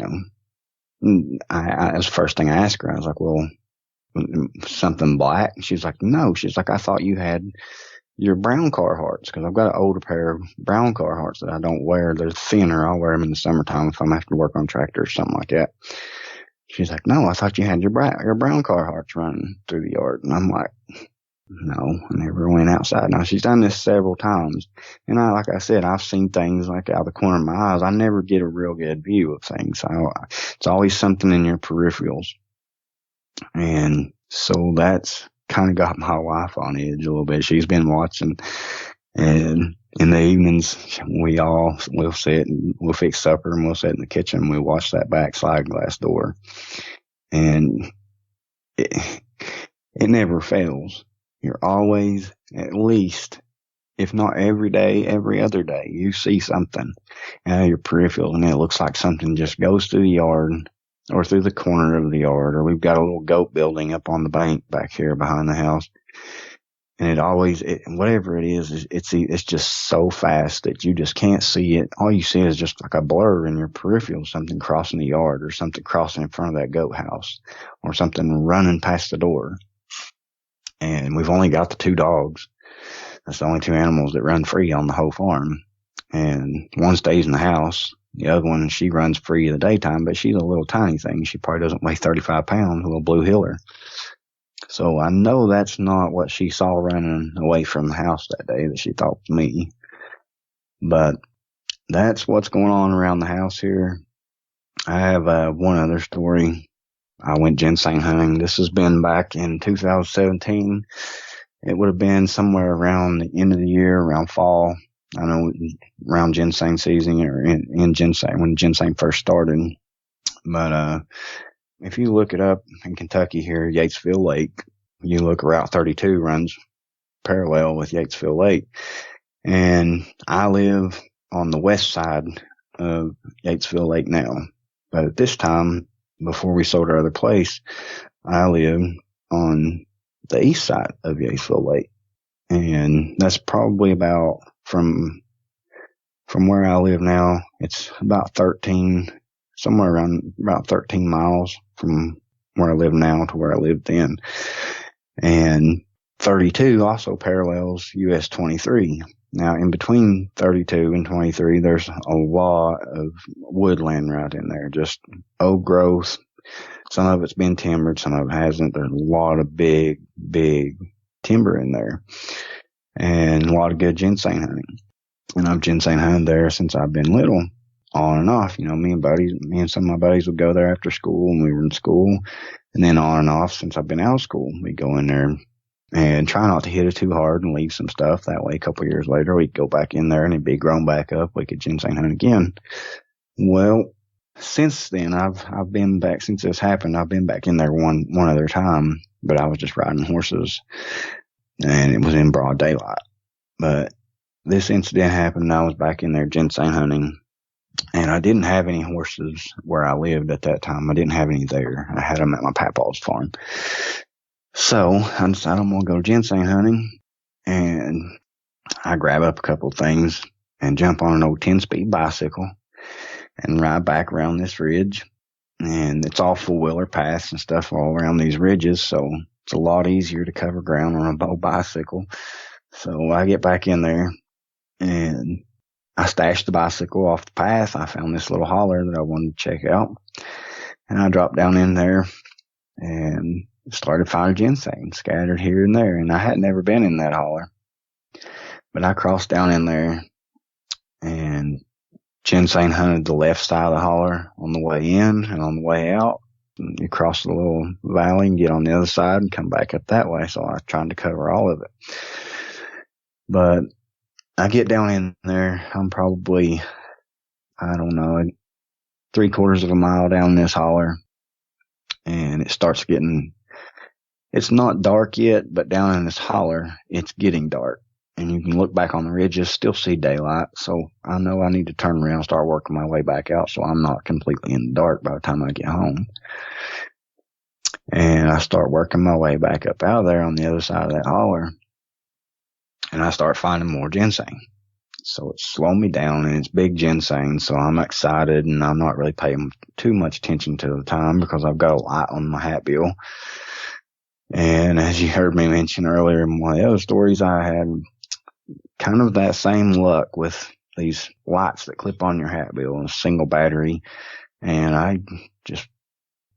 that's the first thing I asked her. I was like, well, something black? She's like, no. She's like, I thought you had your brown Carhartts, because I've got an older pair of brown Carhartts that I don't wear. They're thinner. I'll wear them in the summertime if I'm having to work on tractors or something like that. She's like, no, I thought you had your brown Carhartts running through the yard. And I'm like, no, I never went outside. Now, she's done this several times. And like I said, I've seen things like out of the corner of my eyes. I never get a real good view of things. It's always something in your peripherals. And so that's kind of got my wife on edge a little bit. She's been watching. And in the evenings, we'll sit and we'll fix supper and we'll sit in the kitchen and we'll watch that back sliding glass door. And it never fails. You're always, at least, if not every day, every other day, you see something out of your peripheral, and it looks like something just goes through the yard or through the corner of the yard, or we've got a little goat building up on the bank back here behind the house. And whatever it is, it's just so fast that you just can't see it. All you see is just like a blur in your peripheral, something crossing the yard or something crossing in front of that goat house or something running past the door. And we've only got the 2 dogs. That's the only 2 animals that run free on the whole farm. And one stays in the house. The other one, she runs free in the daytime, but she's a little tiny thing. She probably doesn't weigh 35 pounds, a little blue heeler. So I know that's not what she saw running away from the house that day that she thought was me. But that's what's going on around the house here. I have one other story. I went ginseng hunting. This has been back in 2017. It would have been somewhere around the end of the year, around fall. I know around ginseng season or in ginseng, when ginseng first started. But if you look it up in Kentucky here, Yatesville Lake, you look, Route 32 runs parallel with Yatesville Lake. And I live on the west side of Yatesville Lake now. But at this time, before we sold our other place, I lived on the east side of Yatesville Lake. And that's probably about from where I live now, it's about 13, somewhere around about 13 miles from where I live now to where I lived then. And 32 also parallels US 23. Now, in between 32 and 23, there's a lot of woodland right in there, just old growth. Some of it's been timbered, some of it hasn't. There's a lot of big timber in there and a lot of good ginseng hunting. And I've ginseng hunted there since I've been little, on and off. You know, me and some of my buddies would go there after school when we were in school. And then on and off since I've been out of school, we'd go in there and try not to hit it too hard and leave some stuff. That way, a couple of years later, we'd go back in there and it'd be grown back up. We could ginseng hunt again. Well, since then, I've been back, since this happened, I've been back in there one other time, but I was just riding horses and it was in broad daylight. But this incident happened and I was back in there ginseng hunting, and I didn't have any horses where I lived at that time. I didn't have any there. I had them at my papaw's farm. So I decided I'm going to go ginseng hunting, and I grab up a couple things and jump on an old 10-speed bicycle and ride back around this ridge. And it's all four-wheeler paths and stuff all around these ridges, so it's a lot easier to cover ground on a old bicycle. So I get back in there, and I stashed the bicycle off the path. I found this little holler that I wanted to check out, and I dropped down in there and started finding ginseng scattered here and there. And I had never been in that holler, but I crossed down in there and ginseng hunted the left side of the holler on the way in, and on the way out, you cross the little valley and get on the other side and come back up that way. So I was trying to cover all of it. But I get down in there. I'm probably, I don't know, 3/4 of a mile down this holler, and it starts getting, it's not dark yet, but down in this holler, it's getting dark. And you can look back on the ridges, still see daylight. So I know I need to turn around and start working my way back out so I'm not completely in the dark by the time I get home. And I start working my way back up out of there on the other side of that holler. And I start finding more ginseng. So it's slowing me down, and it's big ginseng. So I'm excited, and I'm not really paying too much attention to the time because I've got a light on my hat bill. And as you heard me mention earlier in one of the other stories, I had kind of that same luck with these lights that clip on your hat bill and a single battery. And I just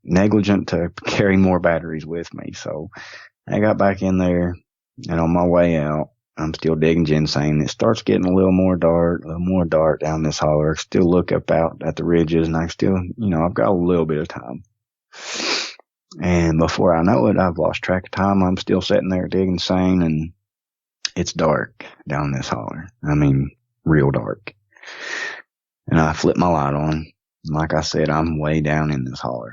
negligent to carry more batteries with me. So I got back in there, and on my way out, I'm still digging ginseng. It starts getting a little more dark down this holler. Still look up out at the ridges, and I still, I've got a little bit of time. And before I know it, I've lost track of time. I'm still sitting there digging ginseng, and it's dark down this holler. I mean, real dark. And I flip my light on. Like I said, I'm way down in this holler.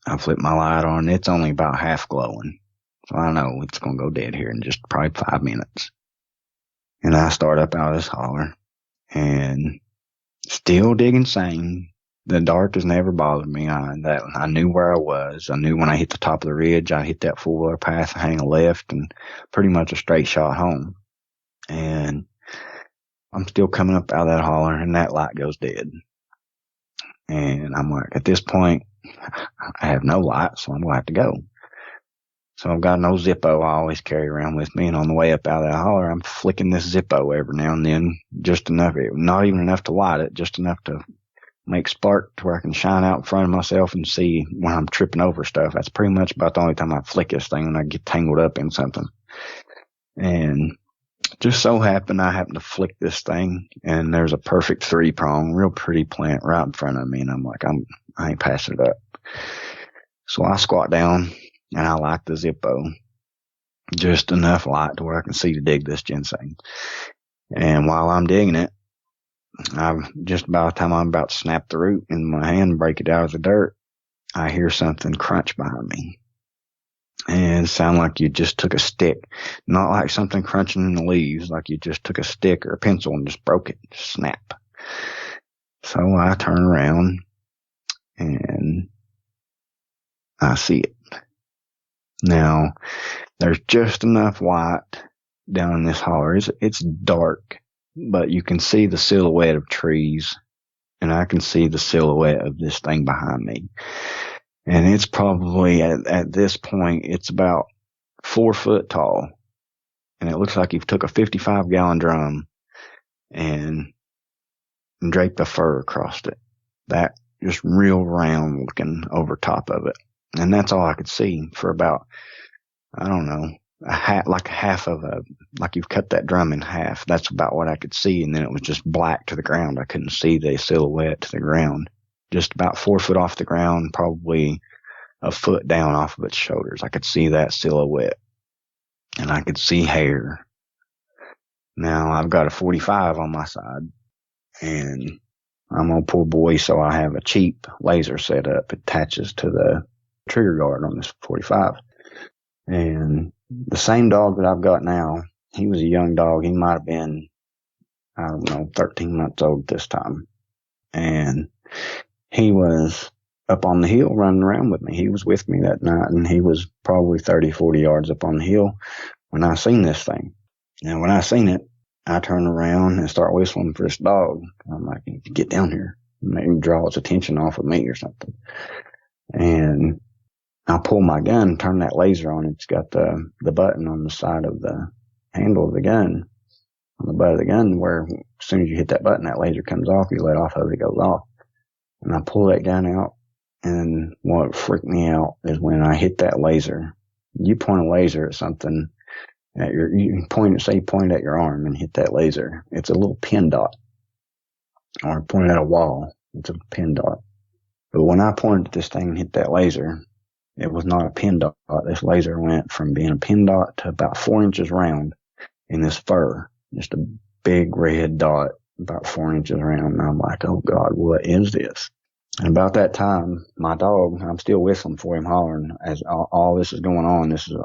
I flip my light on. It's only about half glowing. So I know it's going to go dead here in just probably 5 minutes. And I start up out of this holler and still digging ginseng. The dark has never bothered me. I knew where I was. I knew when I hit the top of the ridge, I hit that four-wheeler path and hang a left and pretty much a straight shot home. And I'm still coming up out of that holler, and that light goes dead. And I'm like, at this point, I have no light, so I'm going to have to go. So I've got an old Zippo I always carry around with me, and on the way up out of that holler, I'm flicking this Zippo every now and then, just enough, not even enough to light it, just enough to make spark to where I can shine out in front of myself and see when I'm tripping over stuff. That's pretty much about the only time I flick this thing, when I get tangled up in something. And just so happened, I happened to flick this thing, and there's a perfect 3-prong, real pretty plant right in front of me, and I'm like, I ain't passing it up. So I squat down, and I light the Zippo, just enough light to where I can see to dig this ginseng. And while I'm digging it, just about the time I'm about to snap the root in my hand and break it out of the dirt, I hear something crunch behind me. And it sounded like you just took a stick, not like something crunching in the leaves, like you just took a stick or a pencil and just broke it, just snap. So I turn around and I see it. Now, there's just enough light down in this holler. It's dark, but you can see the silhouette of trees, and I can see the silhouette of this thing behind me. And it's probably, at this point, it's about 4 foot tall. And it looks like you've took a 55-gallon drum and draped a fur across it. That just real round looking over top of it. And that's all I could see for about, I don't know, like you've cut that drum in half. That's about what I could see. And then it was just black to the ground. I couldn't see the silhouette to the ground. Just about 4 foot off the ground, probably a foot down off of its shoulders. I could see that silhouette. And I could see hair. Now, I've got a 45 on my side. And I'm a poor boy, so I have a cheap laser set up. It attaches to the trigger guard on this 45. And the same dog that I've got now, he was a young dog. He might have been, I don't know, 13 months old at this time. And he was up on the hill running around with me. He was with me that night, and he was probably 30, 40 yards up on the hill when I seen this thing. And when I seen it, I turned around and start whistling for this dog. I'm like, get down here. Maybe draw its attention off of me or something. And I pull my gun, turn that laser on. It's got the button on the side of the handle of the gun, on the butt of the gun, where as soon as you hit that button, that laser comes off. You let off of it, it goes off. And I pull that gun out, and what freaked me out is when I hit that laser. You point a laser at something, you point it at your arm and hit that laser. It's a little pin dot. Or point it at a wall. It's a pin dot. But when I pointed at this thing and hit that laser, it was not a pin dot. This laser went from being a pin dot to about 4 inches round in this fur. Just a big red dot about 4 inches around. And I'm like, oh God, what is this? And about that time, my dog, I'm still whistling for him, hollering as all this is going on. This is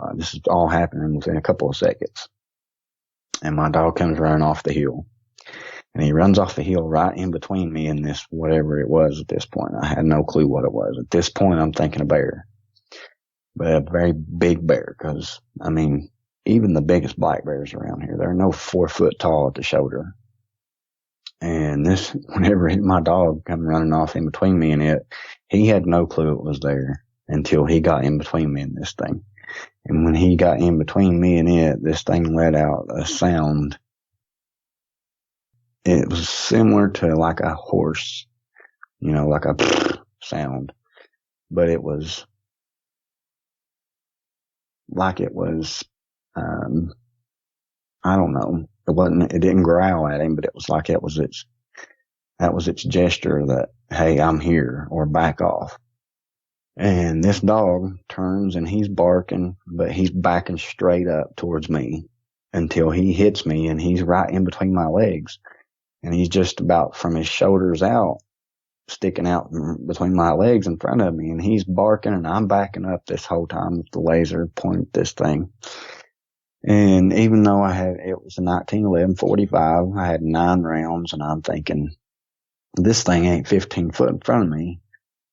all happening within a couple of seconds. And my dog comes running off the hill. And he runs off the hill right in between me and this, whatever it was at this point. I had no clue what it was. At this point, I'm thinking a bear. But a very big bear, because, I mean, even the biggest black bears around here, they're no 4 foot tall at the shoulder. And this, whenever my dog come running off in between me and it, he had no clue it was there until he got in between me and this thing. And when he got in between me and it, this thing let out a sound. It was similar to like a horse, like a sound, but it was like it was, I don't know. It didn't growl at him, but it was like that was its gesture that, hey, I'm here, or back off. And this dog turns and he's barking, but he's backing straight up towards me until he hits me, and he's right in between my legs. And he's just about from his shoulders out, sticking out between my legs in front of me. And he's barking, and I'm backing up this whole time with the laser pointed at this thing. And even though it was a 1911 45, I had 9 rounds, and I'm thinking, this thing ain't 15 foot in front of me.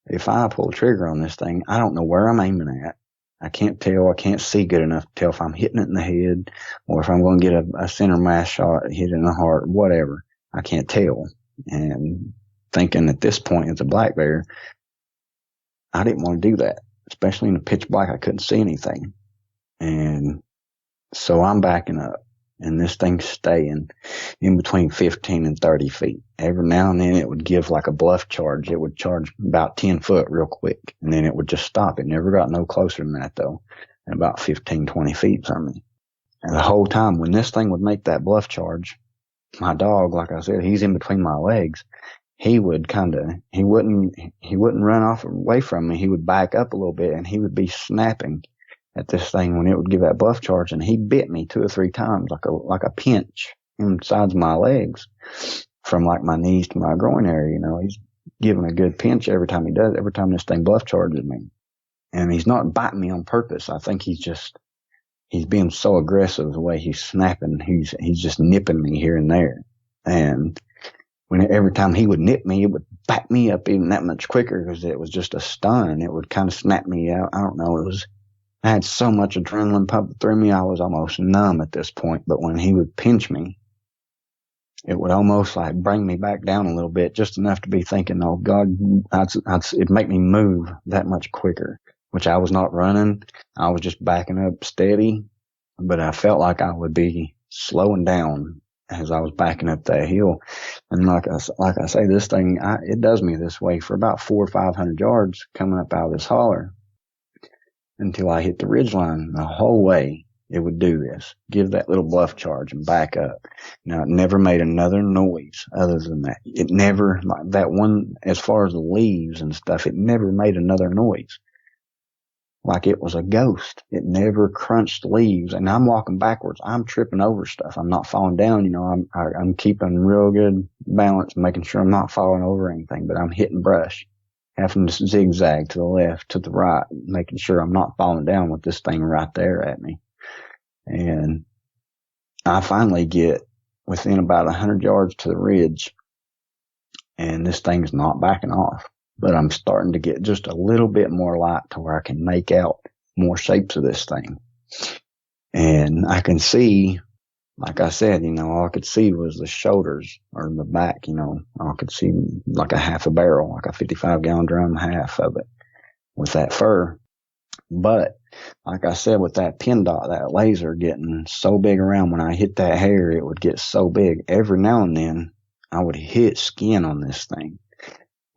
If I pull the trigger on this thing, I don't know where I'm aiming at. I can't tell. I can't see good enough to tell if I'm hitting it in the head or if I'm going to get a center mass shot, hit it in the heart, whatever. I can't tell. And thinking at this point it's a black bear, I didn't want to do that, especially in the pitch black. I couldn't see anything. And so I'm backing up, and this thing's staying in between 15 and 30 feet. Every now and then it would give like a bluff charge. It would charge about 10 foot real quick, and then it would just stop. It never got no closer than that, though, and about 15, 20 feet from me. And the whole time when this thing would make that bluff charge, my dog, like I said, he's in between my legs. He wouldn't run off away from me. He would back up a little bit, and he would be snapping at this thing when it would give that bluff charge. And he bit me 2 or 3 times, like a pinch inside my legs, from like my knees to my groin area. He's giving a good pinch every time he does, every time this thing bluff charges me. And he's not biting me on purpose. I think he's being so aggressive the way he's snapping. He's just nipping me here and there. And every time he would nip me, it would back me up even that much quicker because it was just a stun. It would kind of snap me out. I don't know. I had so much adrenaline pumping through me. I was almost numb at this point. But when he would pinch me, it would almost like bring me back down a little bit, just enough to be thinking, oh God, it'd make me move that much quicker, which I was not running. I was just backing up steady, but I felt like I would be slowing down as I was backing up that hill. And like I say, this thing, it does me this way for about 400 or 500 yards coming up out of this holler until I hit the ridgeline. The whole way it would do this, give that little bluff charge and back up. Now, it never made another noise other than that. It never, like that one, as far as the leaves and stuff, it never made another noise. Like it was a ghost. It never crunched leaves. And I'm walking backwards. I'm tripping over stuff. I'm not falling down. I'm keeping real good balance, making sure I'm not falling over anything, but I'm hitting brush, having to zigzag to the left, to the right, making sure I'm not falling down with this thing right there at me. And I finally get within about 100 yards to the ridge, and this thing's not backing off. But I'm starting to get just a little bit more light to where I can make out more shapes of this thing. And I can see, like I said, all I could see was the shoulders or the back, I could see like a half a barrel, like a 55-gallon drum, half of it with that fur. But like I said, with that pin dot, that laser getting so big around, when I hit that hair, it would get so big. Every now and then I would hit skin on this thing.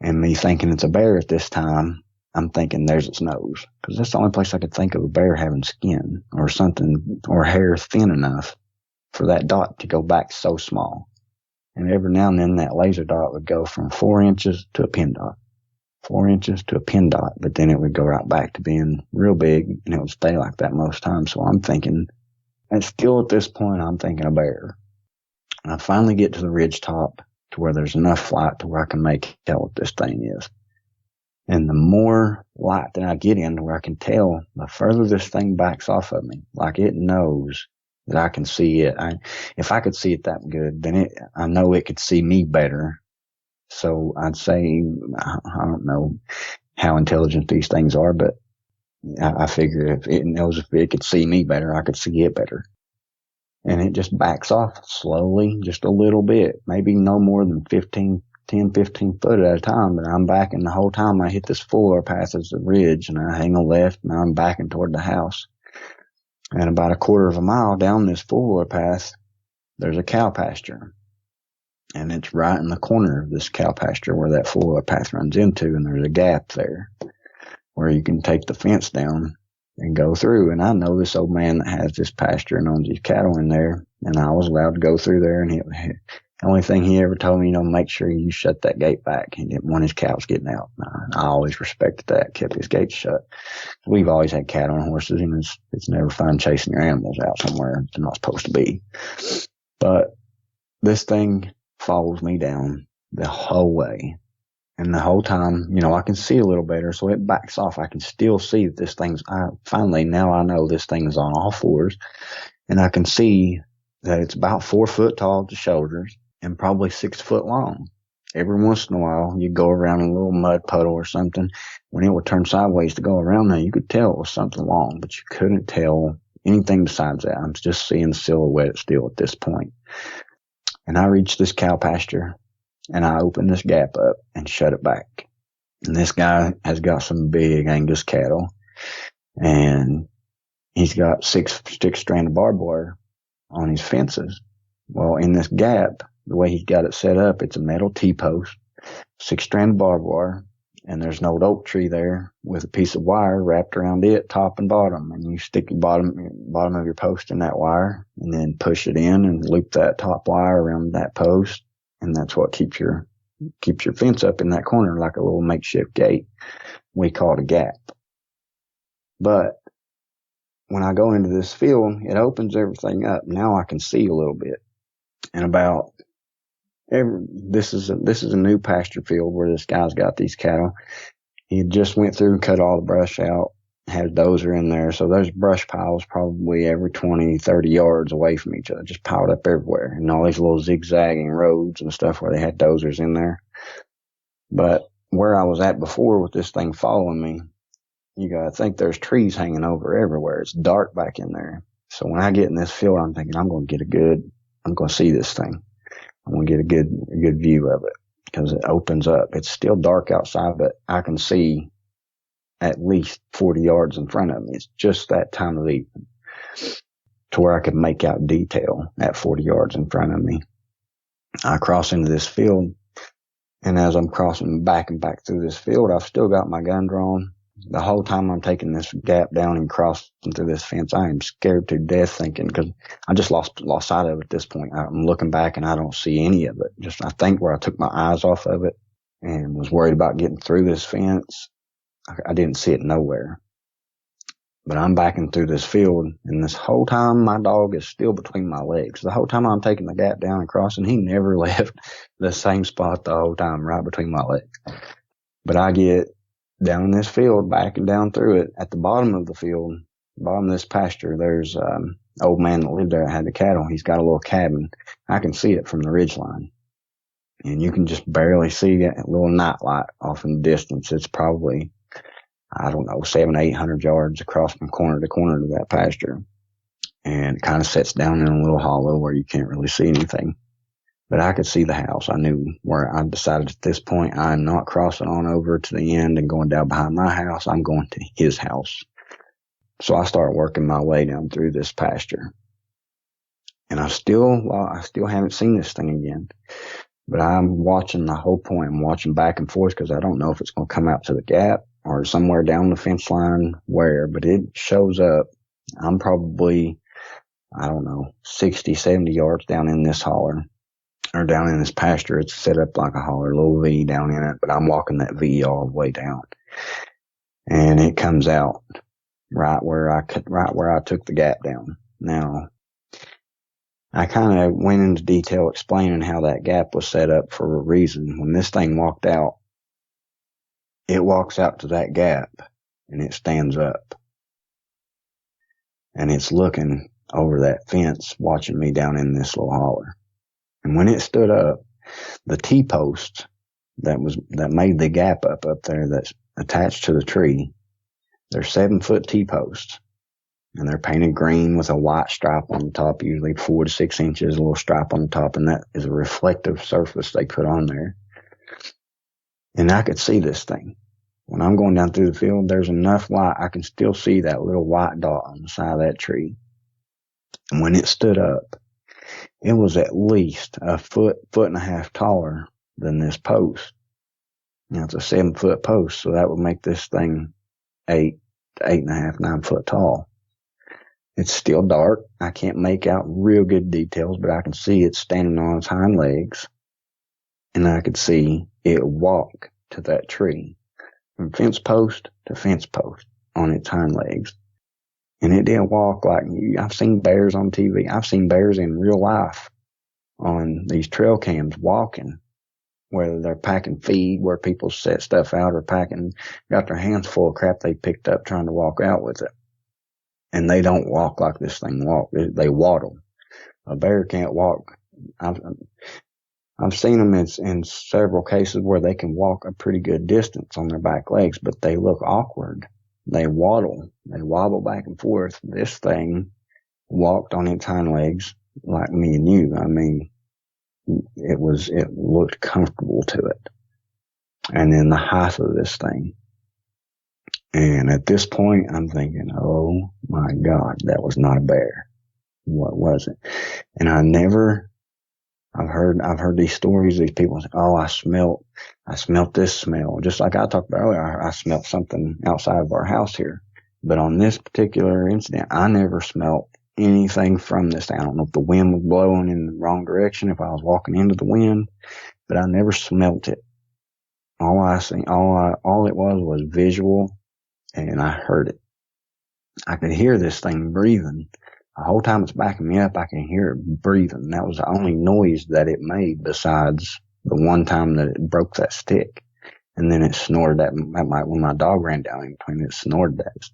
And me thinking it's a bear at this time, I'm thinking there's its nose. Because that's the only place I could think of a bear having skin or something, or hair thin enough for that dot to go back so small. And every now and then that laser dot would go from 4 inches to a pin dot. 4 inches to a pin dot, but then it would go right back to being real big, and it would stay like that most times. So I'm thinking, and still at this point, I'm thinking a bear. And I finally get to the ridge top to where there's enough light to where I can make out what this thing is. And the more light that I get in to where I can tell, the further this thing backs off of me, like it knows that I can see it. If I could see it that good, then I know it could see me better. So I'd say, I don't know how intelligent these things are, but I figure if it knows if it could see me better, I could see it better. And it just backs off slowly, just a little bit, maybe no more than 10, 15 foot at a time, but I'm backing the whole time I hit this fuller path as the ridge, and I hang a left, and I'm backing toward the house. And about a quarter of a mile down this fuller path, there's a cow pasture. And it's right in the corner of this cow pasture where that fuller path runs into, and there's a gap there where you can take the fence down and go through. And I know this old man that has this pasture and owns these cattle in there, and I was allowed to go through there, and the only thing he ever told me, make sure you shut that gate back. He didn't want his cows getting out. I always respected that, kept his gate shut. We've always had cattle and horses, and it's never fun chasing your animals out somewhere they're not supposed to be. But this thing follows me down the whole way. And the whole time, I can see a little better, so it backs off. I can still see that this thing's, finally, now I know this thing is on all fours, and I can see that it's about 4 foot tall at the shoulders and probably 6 foot long. Every once in a while, you go around a little mud puddle or something. When it would turn sideways to go around there, you could tell it was something long, but you couldn't tell anything besides that. I'm just seeing silhouette still at this point. And I reached this cow pasture, and I opened this gap up and shut it back. And this guy has got some big Angus cattle, and he's got 6 strand of barbed wire on his fences. Well, in this gap, the way he's got it set up, it's a metal T-post, 6 strand of barbed wire, and there's an old oak tree there with a piece of wire wrapped around it, top and bottom. And you stick the bottom of your post in that wire, and then push it in and loop that top wire around that post. And that's what keeps your fence up in that corner, like a little makeshift gate. We call it a gap. But when I go into this field, it opens everything up. Now I can see a little bit. And this is a new pasture field where this guy's got these cattle. He just went through and cut all the brush out, had a dozer in there. So there's brush piles probably every 20, 30 yards away from each other, just piled up everywhere. And all these little zigzagging roads and stuff where they had dozers in there. But where I was at before with this thing following me, you gotta think there's trees hanging over everywhere. It's dark back in there. So when I get in this field, I'm thinking I'm going to see this thing. I'm going to get a good view of it because it opens up. It's still dark outside, but I can see at least 40 yards in front of me. It's just that time of evening to where I could make out detail at 40 yards in front of me. I cross into this field, and as I'm crossing back through this field, I've still got my gun drawn. The whole time I'm taking this gap down and crossing through this fence, I am scared to death thinking, because I just lost sight of it at this point. I'm looking back and I don't see any of it. Just I think where I took my eyes off of it and was worried about getting through this fence, I didn't see it nowhere. But I'm backing through this field, and this whole time my dog is still between my legs. The whole time I'm taking the gap down and crossing, he never left the same spot the whole time, right between my legs. But I get down in this field, backing down through it. At the bottom of the field, bottom of this pasture, there's an old man that lived there that had the cattle. He's got a little cabin. I can see it from the ridge line. And you can just barely see that little night light off in the distance. It's probably, 700-800 yards across from corner to corner to that pasture. And it kind of sets down in a little hollow where you can't really see anything. But I could see the house. I knew where I decided at this point, I'm not crossing on over to the end and going down behind my house. I'm going to his house. So I started working my way down through this pasture. And I still haven't seen this thing again. But I'm watching the whole point. I'm watching back and forth because I don't know if it's going to come out to the gap or somewhere down the fence line where, but it shows up. I'm probably, 60, 70 yards down in this holler. Or down in this pasture. It's set up like a holler, little V down in it, but I'm walking that V all the way down. And it comes out right where I took the gap down. Now, I kind of went into detail explaining how that gap was set up for a reason. When this thing walked out, it walks out to that gap and it stands up. And it's looking over that fence, watching me down in this little holler. And when it stood up, the T-post that made the gap up there that's attached to the tree, they're 7-foot T-posts. And they're painted green with a white stripe on the top, usually 4 to 6 inches, a little stripe on the top, and that is a reflective surface they put on there. And I could see this thing. When I'm going down through the field, there's enough light, I can still see that little white dot on the side of that tree. And when it stood up, it was at least a foot and a half taller than this post. Now it's a 7-foot post, so that would make this thing 8 to 8.5, 9 foot tall. It's still dark. I can't make out real good details, but I can see it standing on its hind legs, and I could see it walk to that tree from fence post to fence post on its hind legs. And it didn't walk like I've seen bears on TV. I've seen bears in real life on these trail cams walking, whether they're packing feed where people set stuff out or got their hands full of crap they picked up trying to walk out with it. And they don't walk like this thing walks. They waddle. A bear can't walk. I've seen them in several cases where they can walk a pretty good distance on their back legs, but they look awkward. They waddle. They wobble back and forth. This thing walked on its hind legs like me and you. I mean, it looked comfortable to it. And then the height of this thing. And at this point, I'm thinking, oh my God, that was not a bear. What was it? And I've heard these stories, these people say, oh, I smelt this smell. Just like I talked about earlier, I smelt something outside of our house here. But on this particular incident, I never smelt anything from this thing. I don't know if the wind was blowing in the wrong direction, if I was walking into the wind, but I never smelt it. All it was visual, and I heard it. I could hear this thing breathing. The whole time it's backing me up, I can hear it breathing. That was the only noise that it made besides the one time that it broke that stick. And then it snored that when my dog ran down in between, it snored that.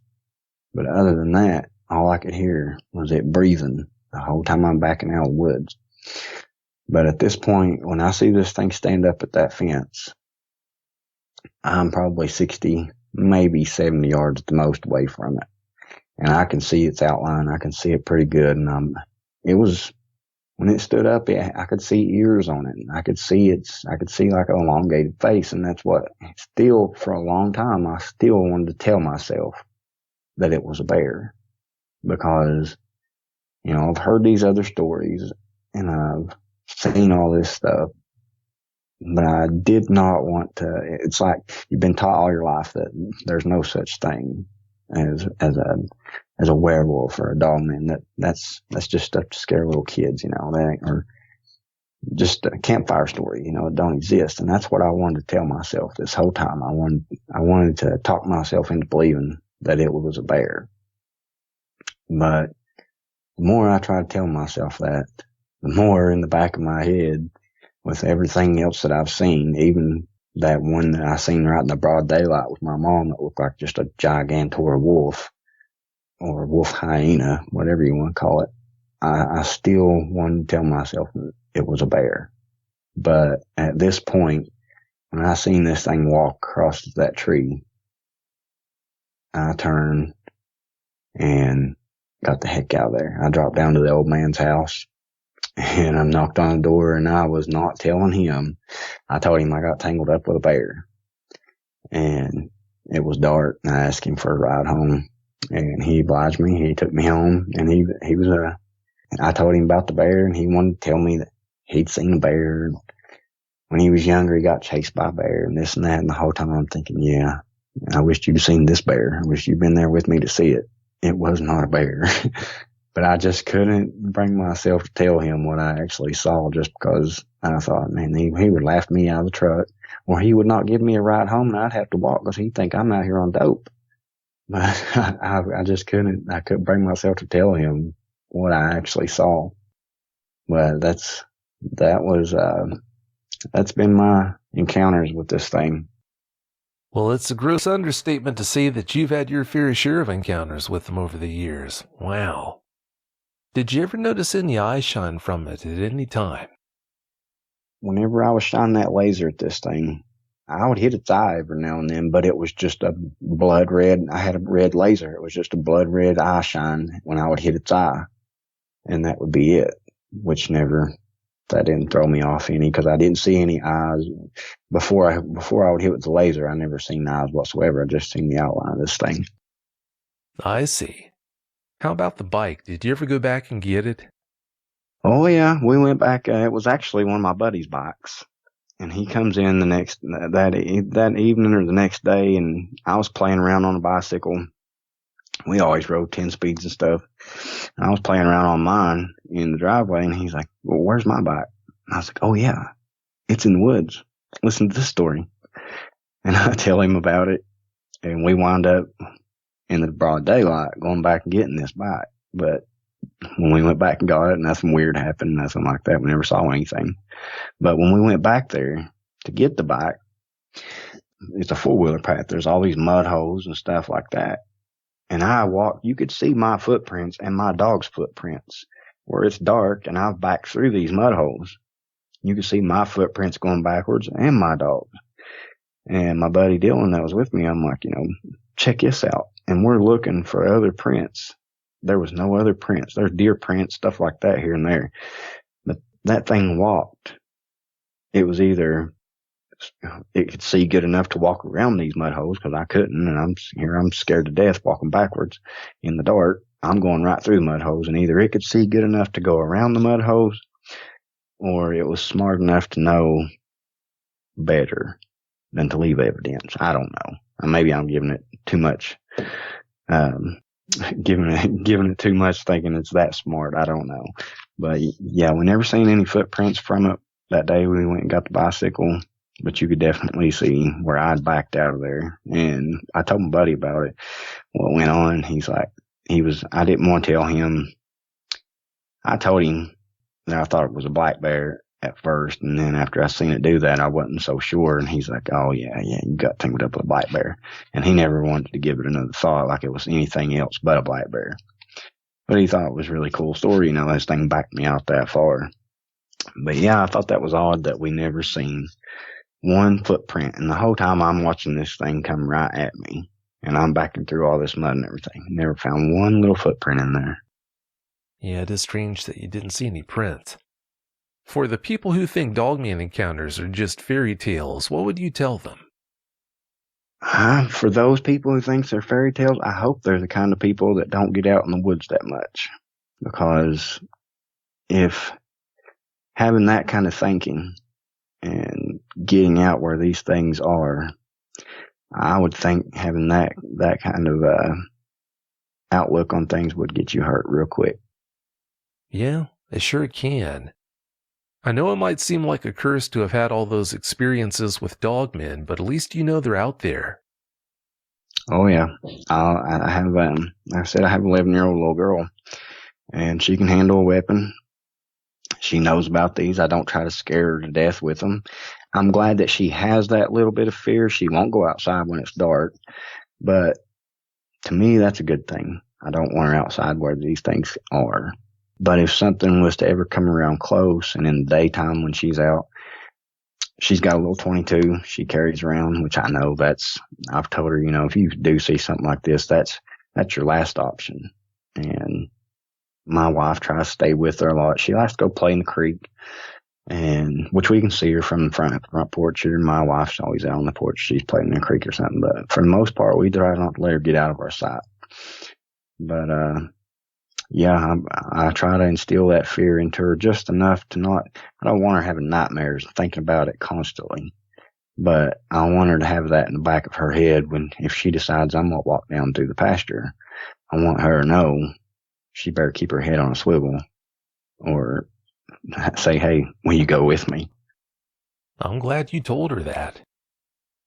But other than that, all I could hear was it breathing the whole time I'm backing out of the woods. But at this point, when I see this thing stand up at that fence, I'm probably 60, maybe 70 yards at the most away from it. And I can see its outline. I can see it pretty good. And when it stood up, I could see ears on it. I could see like an elongated face. And that's what still, for a long time, I still wanted to tell myself that it was a bear, because, I've heard these other stories and I've seen all this stuff, but I did not want to. It's like you've been taught all your life that there's no such thing as a werewolf or a dogman. That's just stuff to scare little kids, or just a campfire story, it don't exist. And that's what I wanted to tell myself this whole time. I wanted to talk myself into believing that it was a bear. But the more I try to tell myself that, the more in the back of my head, with everything else that I've seen, even that one that I seen right in the broad daylight with my mom that looked like just a gigantor wolf, or wolf hyena, whatever you want to call it, I still wanted to tell myself it was a bear. But at this point, when I seen this thing walk across that tree, I turned and got the heck out of there. I dropped down to the old man's house and I knocked on the door, and I was not telling him. I told him I got tangled up with a bear, and it was dark, and I asked him for a ride home, and he obliged me. He took me home, and I told him about the bear, and he wanted to tell me that he'd seen a bear. When he was younger, he got chased by a bear and this and that. And the whole time I'm thinking, yeah, I wished you'd seen this bear. I wish you'd been there with me to see it. It was not a bear. But I just couldn't bring myself to tell him what I actually saw, just because I thought, man, he would laugh me out of the truck, or he would not give me a ride home, and I'd have to walk because he'd think I'm out here on dope. But I just couldn't bring myself to tell him what I actually saw. But that's been my encounters with this thing. Well, it's a gross understatement to say that you've had your fair share of encounters with them over the years. Wow. Did you ever notice any eye shine from it at any time? Whenever I was shining that laser at this thing, I would hit its eye every now and then, but it was just a blood red. I had a red laser. It was just a blood red eye shine when I would hit its eye. And that would be it, that didn't throw me off any, because I didn't see any eyes. Before I would hit with the laser, I never seen eyes whatsoever. I just seen the outline of this thing. I see. How about the bike? Did you ever go back and get it? Oh, yeah. We went back. It was actually one of my buddy's bikes. And he comes in that evening or the next day, and I was playing around on a bicycle. We always rode 10 speeds and stuff. And I was playing around on mine in the driveway, and he's like, well, where's my bike? And I was like, oh, yeah, it's in the woods. Listen to this story. And I tell him about it, and we wound up in the broad daylight going back and getting this bike. But when we went back and got it, nothing weird happened, nothing like that. We never saw anything. But when we went back there to get the bike, it's a four-wheeler path. There's all these mud holes and stuff like that. And you could see my footprints and my dog's footprints where it's dark, and I've backed through these mud holes. You could see my footprints going backwards and my dog's. And my buddy Dylan that was with me, I'm like, check this out. And we're looking for other prints. There was no other prints. There's deer prints, stuff like that here and there. But that thing walked. It was either it could see good enough to walk around these mud holes, because I couldn't, and I'm scared to death walking backwards in the dark. I'm going right through the mud holes, and either it could see good enough to go around the mud holes, or it was smart enough to know better than to leave evidence. I don't know. Maybe I'm giving it too much, giving it too much, thinking it's that smart. I don't know. But yeah, we never seen any footprints from it that day we went and got the bicycle. But you could definitely see where I'd backed out of there. And I told my buddy about it, what went on. He's like, I didn't want to tell him. I told him that I thought it was a black bear at first, and then after I seen it do that, I wasn't so sure. And he's like, "Oh yeah, you got tangled up with a black bear," and he never wanted to give it another thought, like it was anything else but a black bear. But he thought it was a really cool story, this thing backed me out that far. But yeah, I thought that was odd that we never seen one footprint, and the whole time I'm watching this thing come right at me, and I'm backing through all this mud and everything. Never found one little footprint in there. Yeah, it is strange that you didn't see any print. For the people who think Dogman encounters are just fairy tales, what would you tell them? For those people who think they're fairy tales, I hope they're the kind of people that don't get out in the woods that much. Because if having that kind of thinking and getting out where these things are, I would think having that kind of outlook on things would get you hurt real quick. Yeah, it sure can. I know it might seem like a curse to have had all those experiences with dogmen, but at least you know they're out there. Oh yeah, I have. Like I said, I have an 11-year-old little girl, and she can handle a weapon. She knows about these. I don't try to scare her to death with them. I'm glad that she has that little bit of fear. She won't go outside when it's dark, but to me, that's a good thing. I don't want her outside where these things are. But if something was to ever come around close, and in the daytime when she's out, she's got a little 22 she carries around, which I know I've told her, if you do see something like this, that's your last option. And my wife tries to stay with her a lot. She likes to go play in the creek, and which we can see her from the front porch here. My wife's always out on the porch. She's playing in the creek or something. But for the most part, we try not to let her get out of our sight. But, yeah, I try to instill that fear into her just enough to I don't want her having nightmares and thinking about it constantly. But I want her to have that in the back of her head if she decides I'm going to walk down through the pasture. I want her to know she better keep her head on a swivel or say, "Hey, will you go with me?" I'm glad you told her that.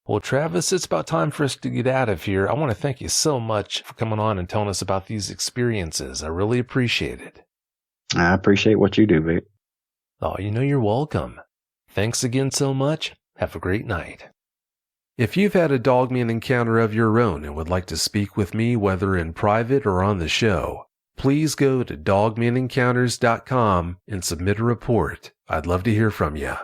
Well, Travis, it's about time for us to get out of here. I want to thank you so much for coming on and telling us about these experiences. I really appreciate it. I appreciate what you do, Vic. Oh, you're welcome. Thanks again so much. Have a great night. If you've had a dogman encounter of your own and would like to speak with me, whether in private or on the show, please go to dogmanencounters.com and submit a report. I'd love to hear from you.